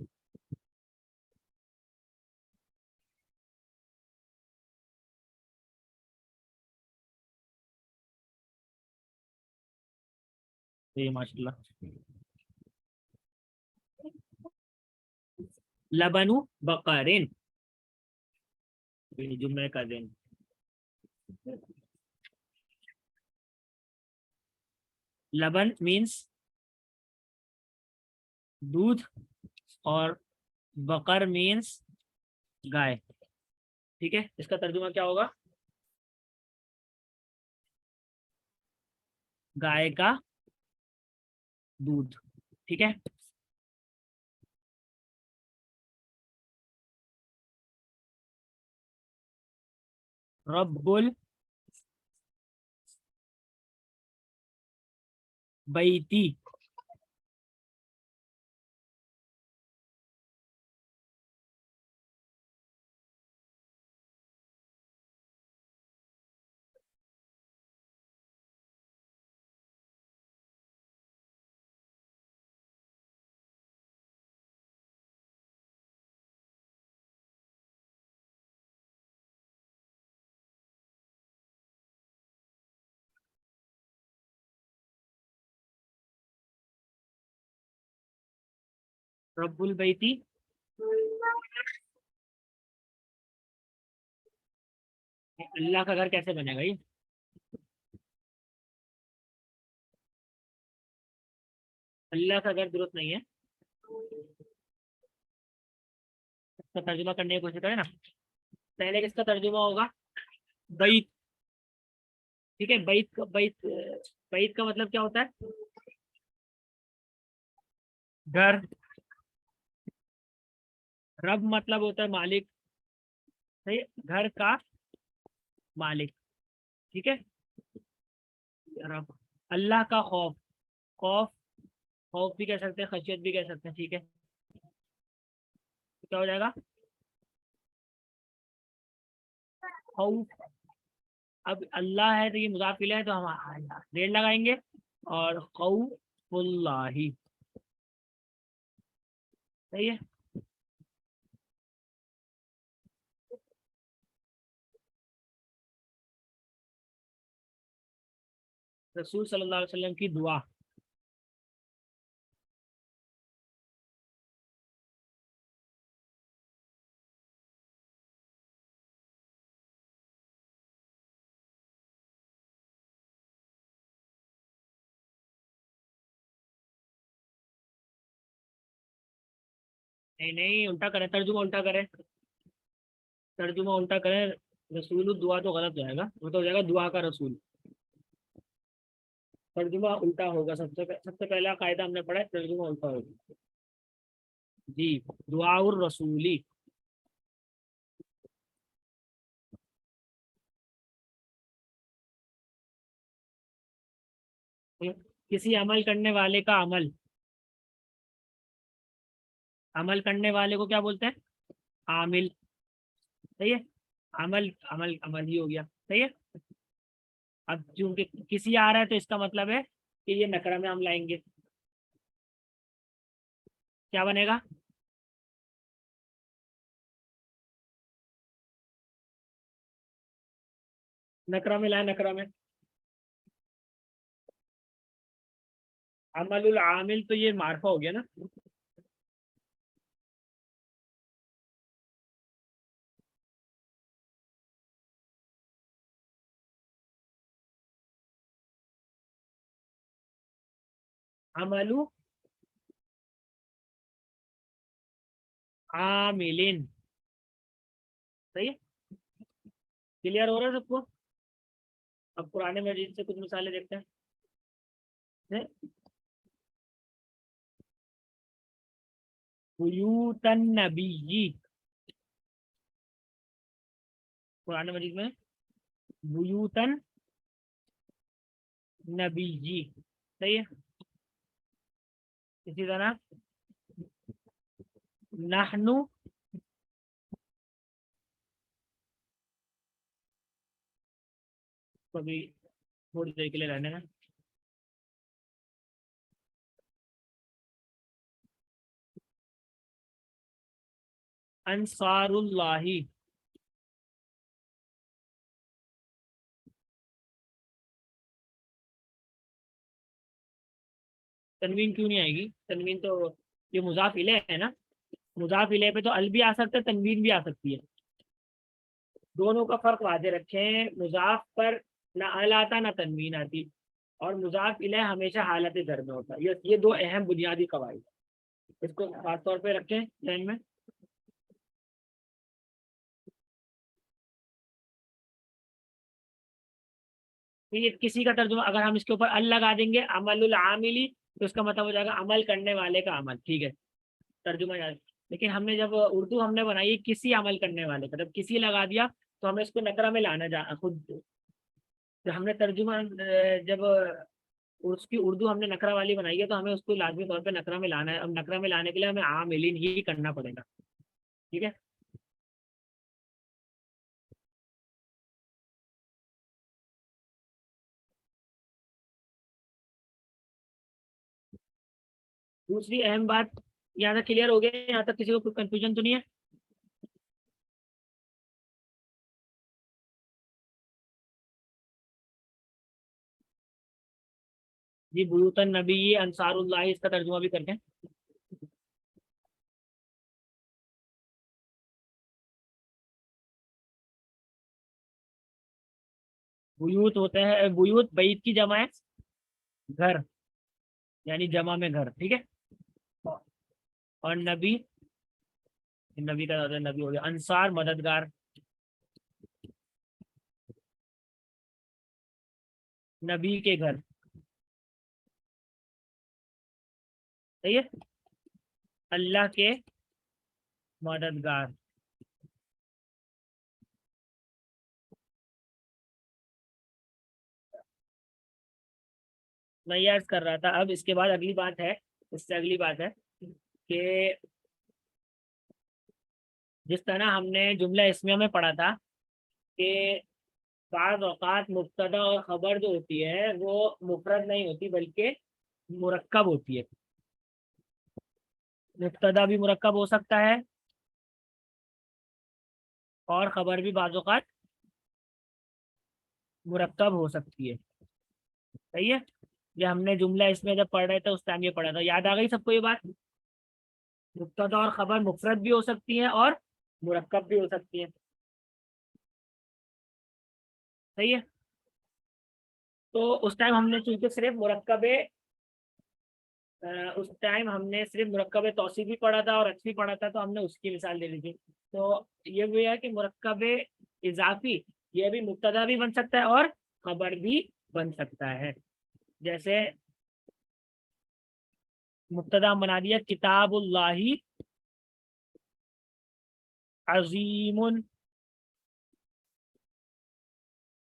جی ماشاء اللہ. لبنو بقرین. جمعے کا دن. لبن مینس دودھ اور بقر مینس گائے. ٹھیک ہے, اس کا ترجمہ کیا ہوگا؟ گائے کا دودھ. ٹھیک ہے. رب البیتی. رب البیتی اللہ کا گھر کیسے بنے گا یہ؟ اللہ کا گھر درست نہیں ہے. اس کا ترجمہ کرنے کی کوشش کریں نا. پہلے کس کا ترجمہ ہوگا؟ بیت. ٹھیک ہے, بیت کا مطلب کیا ہوتا ہے؟ گھر. رب مطلب ہوتا ہے مالک. صحیح, گھر کا مالک. ٹھیک ہے. رب. اللہ کا خوف. خوف, خوف بھی کہہ سکتے ہیں, خشیت بھی کہہ سکتے ہیں. ٹھیک ہے, کیا ہو جائے گا؟ خوف. اب اللہ ہے تو یہ مضاف الیہ ہے, تو ہم ریل لگائیں گے اور خوف اللہ. صحیح ہے. رسول صلی اللہ علیہ وسلم کی دعا. نہیں نہیں, الٹا کریں, ترجمہ الٹا کریں. ترجمہ الٹا کریں. رسول دعا تو غلط جائے گا, وہ تو ہو جائے گا دعا کا رسول. ترجمہ الٹا ہوگا. سب سے پہلا قاعدہ ہم نے پڑھا ہے, ترجمہ الٹا ہوگا. جی, دعا الرسولی. کسی عمل کرنے والے کا عمل. عمل کرنے والے کو کیا بولتے ہیں؟ عامل. صحیح ہے. عمل عمل عمل ہی ہو گیا. صحیح ہے. اب چونکہ کسی آ رہا ہے تو اس کا مطلب ہے کہ یہ نکرہ میں ہم لائیں گے. کیا بنے گا؟ نکرہ میں لائیں, نکرہ میں. عمل العامل تو یہ معرفہ ہو گیا نا. عمل عاملین. صحیح ہے. کلیئر ہو رہا ہے سب کو؟ اب قرآن مجید سے کچھ مثالیں دیکھتے ہیں. بیوت النبی. قرآن مجید میں بیوتن نبی جی. صحیح ہے. اسی طرح نحنو کو بھی تھوڑی دیر کے لیے رہنے کا. انصار اللہ. تنوین کیوں نہیں آئے گی؟ تنوین تو یہ مضاف الیہ ہے نا. مضاف الیہ پہ تو ال بھی آ سکتا ہے, تنوین بھی آ سکتی ہے. دونوں کا فرق واضح رکھیں. مضاف پر نہ ال آتا نہ تنوین آتی, اور مضاف الیہ ہمیشہ حالت زر میں ہوتا ہے. یہ دو اہم بنیادی قواعد, اس کو خاص طور پہ رکھیں ذہن میں. یہ کسی کا ترجمہ اگر ہم اس کے اوپر ال لگا دیں گے, عمل العاملی, تو اس کا مطلب ہو جائے گا عمل کرنے والے کا عمل. ٹھیک ہے, ترجمہ یاد. لیکن ہم نے جب اردو ہم نے بنائی کسی عمل کرنے والے کا, جب کسی لگا دیا تو ہمیں اس کو نکرہ میں لانا خود. جب ہم نے ترجمہ جب اس کی اردو ہم نے نکرہ والی بنائی ہے, تو ہمیں اس کو لازمی طور پہ نکرہ میں لانا ہے. اب نکرہ میں لانے کے لیے ہمیں عاملین ہی کرنا پڑے گا. ٹھیک ہے. دوسری اہم بات یہاں تک کلیئر ہو گیا, یہاں تک کسی کو کوئی کنفیوژن تو نہیں ہے؟ جی, بیوت النبی انصار اللہ, اس کا ترجمہ بھی کرتے ہیں. بیوت ہوتے ہیں, بیوت بیت کی جمع ہے, گھر, یعنی جمع میں گھر. ٹھیک ہے. اور نبی, نبی کا نبی ہو گیا. انصار مددگار, نبی کے گھر. صحیح ہے, اللہ کے مددگار. میں یہ عرض کر رہا تھا, اب اس کے بعد اگلی بات ہے, اس سے اگلی بات ہے کہ جس طرح ہم نے جملہ اسمیہ میں پڑھا تھا کہ بعض اوقات مبتدا اور خبر جو ہوتی ہے وہ مفرد نہیں ہوتی بلکہ مرکب ہوتی ہے. مبتدا بھی مرکب ہو سکتا ہے اور خبر بھی بعض اوقات مرکب ہو سکتی ہے. صحیح ہے. یہ ہم نے جملہ اس میں جب پڑھ رہے تھے اس ٹائم یہ پڑھا تھا. یاد آ گئی سب کو یہ بات؟ مبتدا اور خبر مفرد بھی ہو سکتی ہیں اور مرکب بھی ہو سکتی ہیں. صحیح ہے. تو اس ٹائم ہم نے چونکہ صرف مرکب اس ٹائم ہم نے صرف مرکب توصیفی پڑھا تھا اور عطفی پڑھا تھا, تو ہم نے اس کی مثال دے دی تھی. تو یہ بھی ہے کہ مرکب اضافی یہ بھی مبتدا بھی بن سکتا ہے اور خبر بھی بن سکتا ہے. جیسے مبتدا بنا دیا کتاب اللہ عظیم.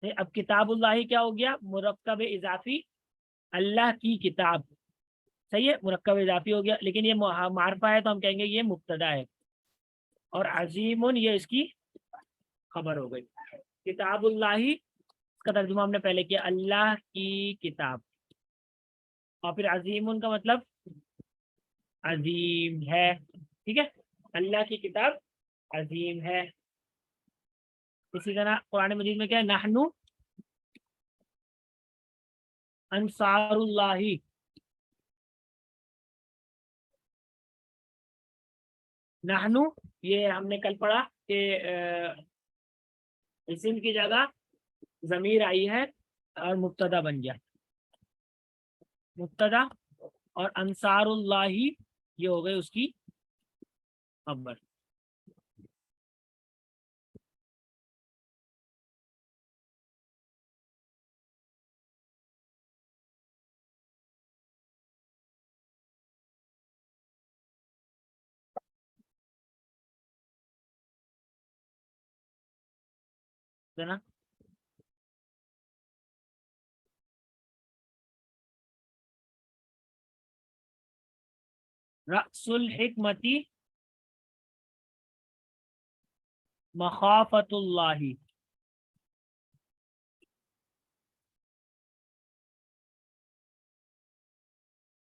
اب کتاب اللہ کیا ہو گیا؟ مرکب اضافی, اللہ کی کتاب. صحیح ہے, مرکب اضافی ہو گیا. لیکن یہ معرفہ ہے تو ہم کہیں گے یہ مبتدا ہے, اور عظیم یہ اس کی خبر ہو گئی. کتاب اللہ, اس کا ترجمہ ہم نے پہلے کیا, اللہ کی کتاب. اور پھر عظیم کا مطلب عظیم ہے. ٹھیک ہے, اللہ کی کتاب عظیم ہے. اسی طرح قرآن مجید میں کیا ہے؟ نحنو انصار اللہ. نحنو یہ ہم نے کل پڑھا کہ اسم کی جگہ ضمیر آئی ہے اور مبتدا بن گیا مبتدا, اور انصار اللہ یہ ہو گئے اس کی خبر. ہے نا. رأس الحکمتی مخافت اللہ.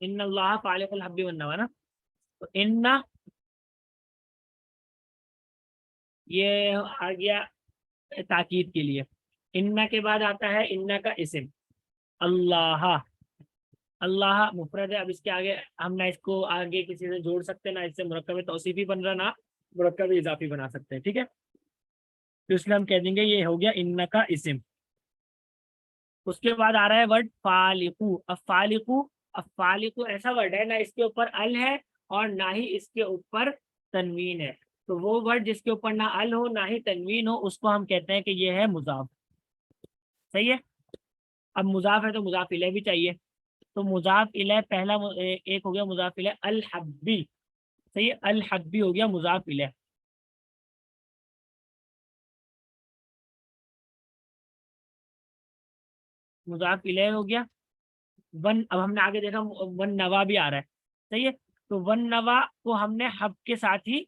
ان اللہ فالق الحب والنوى نا. تو ان یہ آ گیا تاکید کے لیے. ان کے بعد آتا ہے ان کا اسم اللہ. اللہ مفرد ہے. اب اس کے آگے ہم نہ اس کو آگے کسی سے جوڑ سکتے نہ اس سے مرکب توصیفی بن رہا نہ مرکب اضافی بنا سکتے ہیں. ٹھیک ہے, تو اس لیے ہم کہہ دیں گے یہ ہو گیا ان کا اسم. اس کے بعد آ رہا ہے ورڈ فالقو. اب فالقو ایسا ورڈ ہے نہ اس کے اوپر ال ہے اور نہ ہی اس کے اوپر تنوین ہے. تو وہ ورڈ جس کے اوپر نہ ال ہو نہ ہی تنوین ہو اس کو ہم کہتے ہیں کہ یہ ہے مضاف. صحیح ہے. اب مضاف ہے تو مضاف الیہ بھی چاہیے. تو مضاف الیہ پہلا ایک ہو گیا مضاف الیہ الحبی. صحیح ہے, الحبی ہو گیا مضاف الیہ. مضاف الیہ ہو گیا. ون, اب ہم نے آگے دیکھا ون نوا بھی آ رہا ہے. صحیح ہے, تو ون نوا کو ہم نے حب کے ساتھ ہی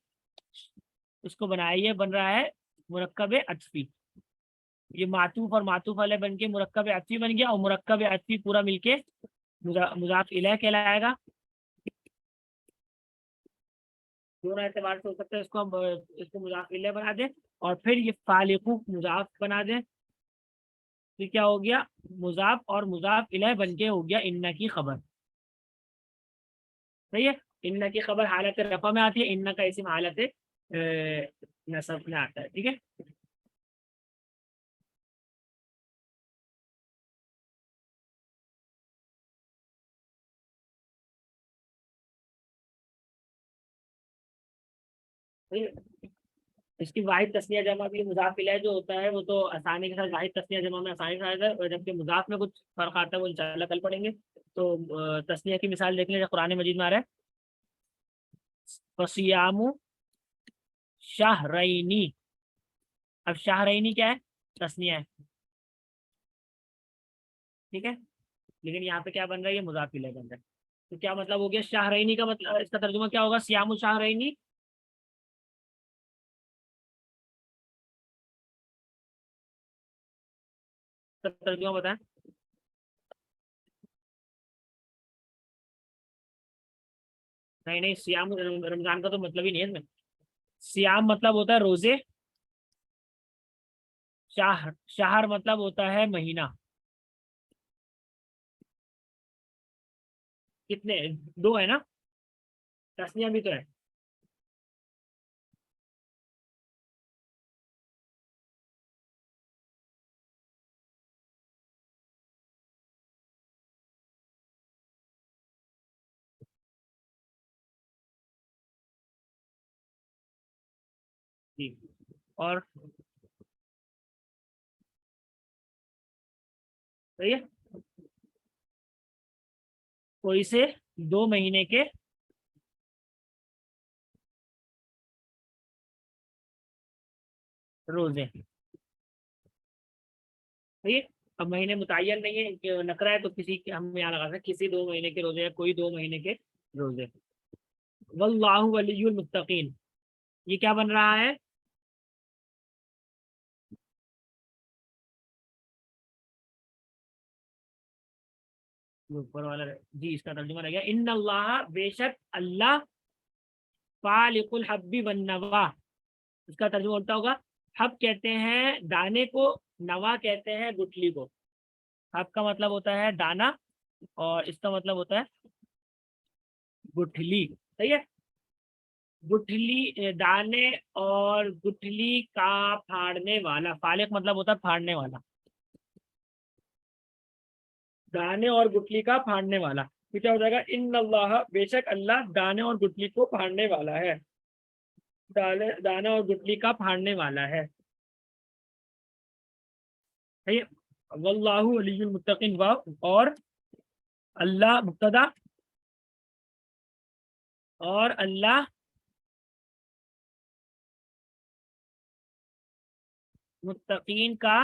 اس کو بنایا. یہ بن رہا ہے مرکب عطفی. یہ معطوف اور معطوف علیہ بن کے مرکب عطفی بن گیا, اور مرکب عطفی پورا مل کے مضاف الیہ کہلائے گا. دونوں اعتبار سے ہو سکتا ہے. اس کو ہم اس کو مضاف الیہ بنا دیں اور پھر یہ فالقو مضاف بنا دیں. تو کیا ہو گیا مضاف اور مضاف الیہ بن کے ہو گیا ان کی خبر. صحیح ہے. ان کی خبر حالت رفع میں آتی ہے, ان کا اسم حالت نصب میں آتا ہے. ٹھیک ہے. صحیح ہے؟ اس کی واحد تسنیہ جمع بھی مضاف الیہ جو ہوتا ہے وہ تو آسانی کے ساتھ واحد تسنیہ جمع میں آسانی سے آتا ہے, اور جبکہ مضاف میں کچھ فرق آتا ہے وہ انشاءاللہ کل پڑھیں گے. تو تسنیہ کی مثال دیکھ لیں جو قرآن مجید میں آ رہا ہے. فصیام شہرینی. اب شہرینی کیا ہے, تسنیہ ہے. ٹھیک ہے, لیکن یہاں پہ کیا بن رہا ہے, یہ مضاف الیہ بن رہا ہے. تو کیا مطلب ہو گیا شہرینی کا مطلب, اس کا ترجمہ کیا ہوگا, سیام الشہرینی. ترجمہ بتائیں. نہیں نہیں, سیام رمضان کا تو مطلب ہی نہیں ہے اس میں. سیام مطلب ہوتا ہے روزے. شہر مطلب ہوتا ہے مہینہ. کتنے, دو ہے نا, تسنیہ بھی تو ہے. جی, اور صحیح ہے, کوئی سے 2 مہینے کے روزے. صحیح ہے. اب مہینے متعین نہیں ہے کہ نکرا ہے تو کسی کے ہم یہاں لگا سکتے کسی 2 مہینے کے روزے یا کوئی 2 مہینے کے روزے. واللہ ولی المتقین, یہ کیا بن رہا ہے, اوپر والا. جی, اس کا ترجمہ رہ گیا ان اللہ, بے شک اللہ, فالق الحب والنوا. اس کا ترجمہ ہوتا ہوگا حب کہتے ہیں دانے کو, نوا کہتے ہیں گٹھلی کو. حب کا مطلب ہوتا ہے دانا اور اس کا مطلب ہوتا ہے گٹھلی. صحیح ہے. گٹھلی دانے اور گٹھلی کا پھاڑنے والا. فالق مطلب ہوتا ہے پھاڑنے والا. دانے اور گٹھلی کا پھاڑنے والا. تو کیا ہو جائے گا ان اللہ, بے شک اللہ دانے اور گٹھلی کو پھاڑنے والا ہے. دانے اور گٹھلی کا پھاڑنے والا ہے. صحیح ہے. واللہ ولی المتقین, اور اللہ مبتدا, اور اللہ متقین کا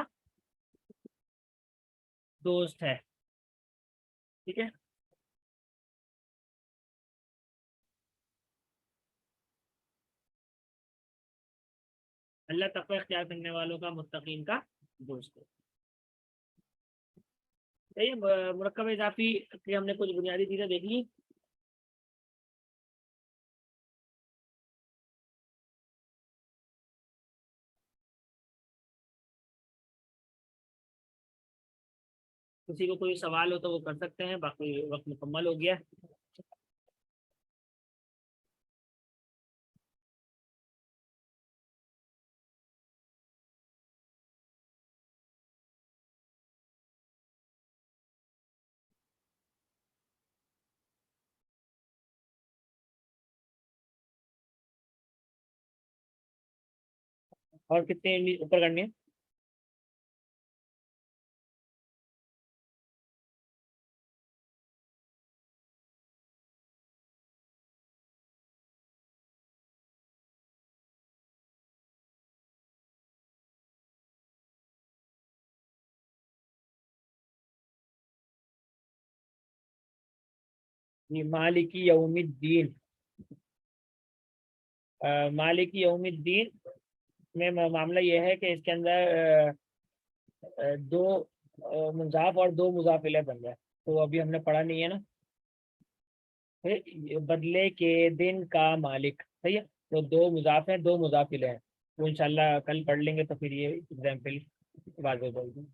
دوست ہے. ٹھیک ہے. اللہ تقوی اختیار کرنے والوں کا متقین کا دوست ہے. صحیح ہے، مرکب اضافی کی ہم نے کچھ بنیادی چیزیں دیکھ لی. کسی کو کوئی سوال ہو تو وہ کر سکتے ہیں، باقی وقت مکمل ہو گیا. اور کتنے اوپر کرنی ہے؟ جی، مالکی یوم الدین. مالکی یوم الدین میں معاملہ یہ ہے کہ اس کے اندر دو مضاف اور دو مضاف الیہ بن گئے، تو ابھی ہم نے پڑھا نہیں ہے نا. بدلے کے دن کا مالک، صحیح ہے. تو دو مضاف ہیں، دو مضاف الیہ ہیں. تو انشاءاللہ کل پڑھ لیں گے تو پھر یہ ایگزامپل واضح ہوگی.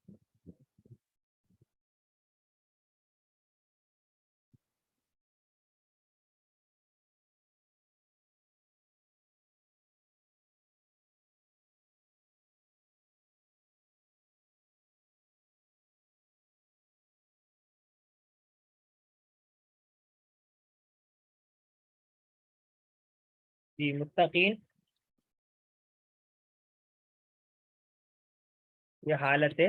جی، متقین یہ حالت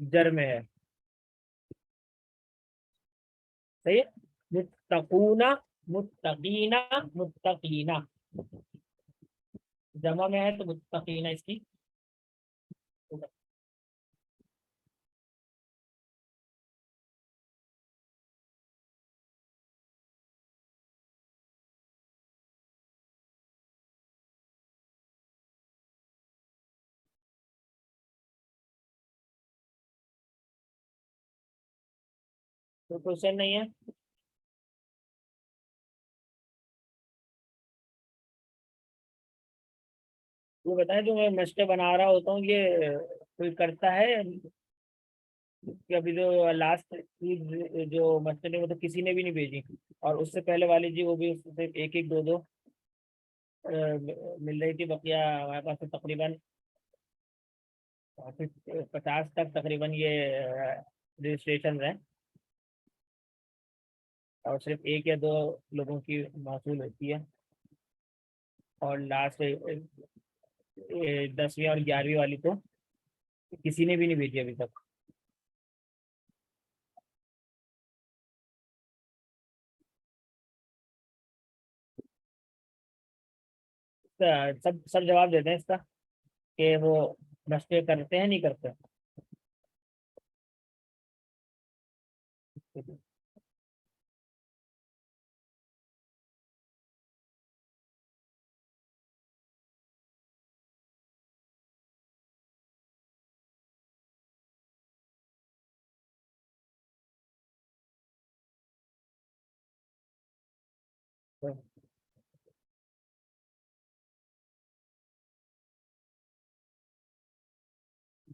جر میں ہے، صحیح ہے. متقون، متقین، متقین جمع میں ہے تو متقین اس کی. تو کوشچن نہیں ہے. وہ بتائیں جو میں مشقیں بنا رہا ہوتا ہوں یہ کوئی کرتا ہے کہ ابھی جو لاسٹ جو مشقیں وہ تو کسی نے بھی نہیں بھیجی، اور اس سے پہلے والی جی وہ بھی صرف ایک ایک دو دو مل رہی تھی. بقیہ ہمارے پاس تو تقریباً 50 تک تقریباً یہ رجسٹریشن ہیں، اور صرف ایک یا دو لوگوں کی موصول ہوتی ہے. اور لاسٹ 10ویں اور 11ویں والی تو کسی نے بھی نہیں بھیجی ابھی تک. سب سب جواب دیتے ہیں اس کا کہ وہ مشقیں کرتے ہیں نہیں کرتے.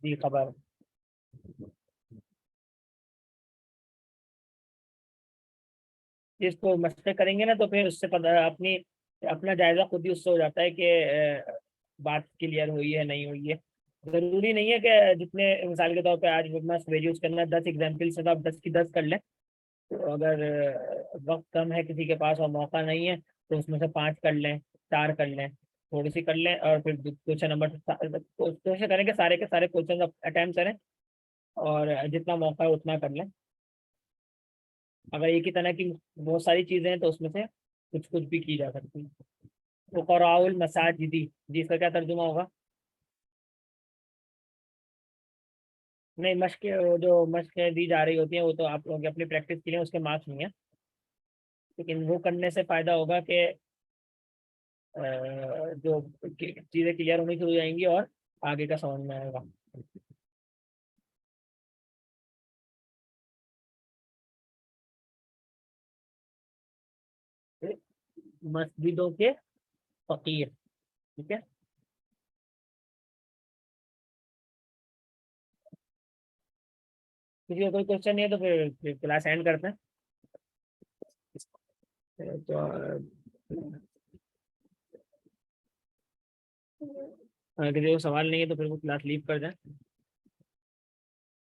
جی، خبر. اس کو مشقیں کریں گے نا تو پھر اس سے پتہ اپنا جائزہ خود ہی اس سے ہو جاتا ہے کہ بات کلیئر ہوئی ہے نہیں ہوئی ہے. ضروری نہیں ہے کہ جتنے مثال کے طور پہ آج مسٹ یوز کرنا 10 ایگزامپل سے تو آپ 10 کی 10 کر لیں. تو اگر وقت کم ہے کسی کے پاس اور موقع نہیں ہے تو اس میں سے 5 کر لیں، 4 کر لیں، تھوڑی سی کر لیں، اور پھر کوشچن نمبر کوشش کریں کہ سارے کے سارے کوشچن اٹیمپٹ کریں اور جتنا موقع ہے اتنا کر لیں. اگر ایک ہی طرح کی بہت ساری چیزیں ہیں تو اس میں سے کچھ کچھ بھی کی جا سکتی ہے. فقراء المساجدی، جی اس کا کیا ترجمہ ہوگا؟ نہیں، مشقیں جو مشقیں دی جا رہی ہوتی ہیں وہ تو آپ لوگوں کی اپنی پریکٹس کے لیے، اس کے مارکس نہیں ہیں. لیکن وہ کرنے سے فائدہ ہوگا کہ جو چیزیں کلیئر ہونی شروع ہو جائیں گی اور آگے کا سمجھ میں آئے گا. مسجدوں کے فقیر. ٹھیک ہے. کسی کا کوئی کوشچن نہیں ہے تو پھر کلاس اینڈ کرتے ہیں. تو اگر کسی کو سوال نہیں ہے تو پھر وہ کلاس لیو کر دیں.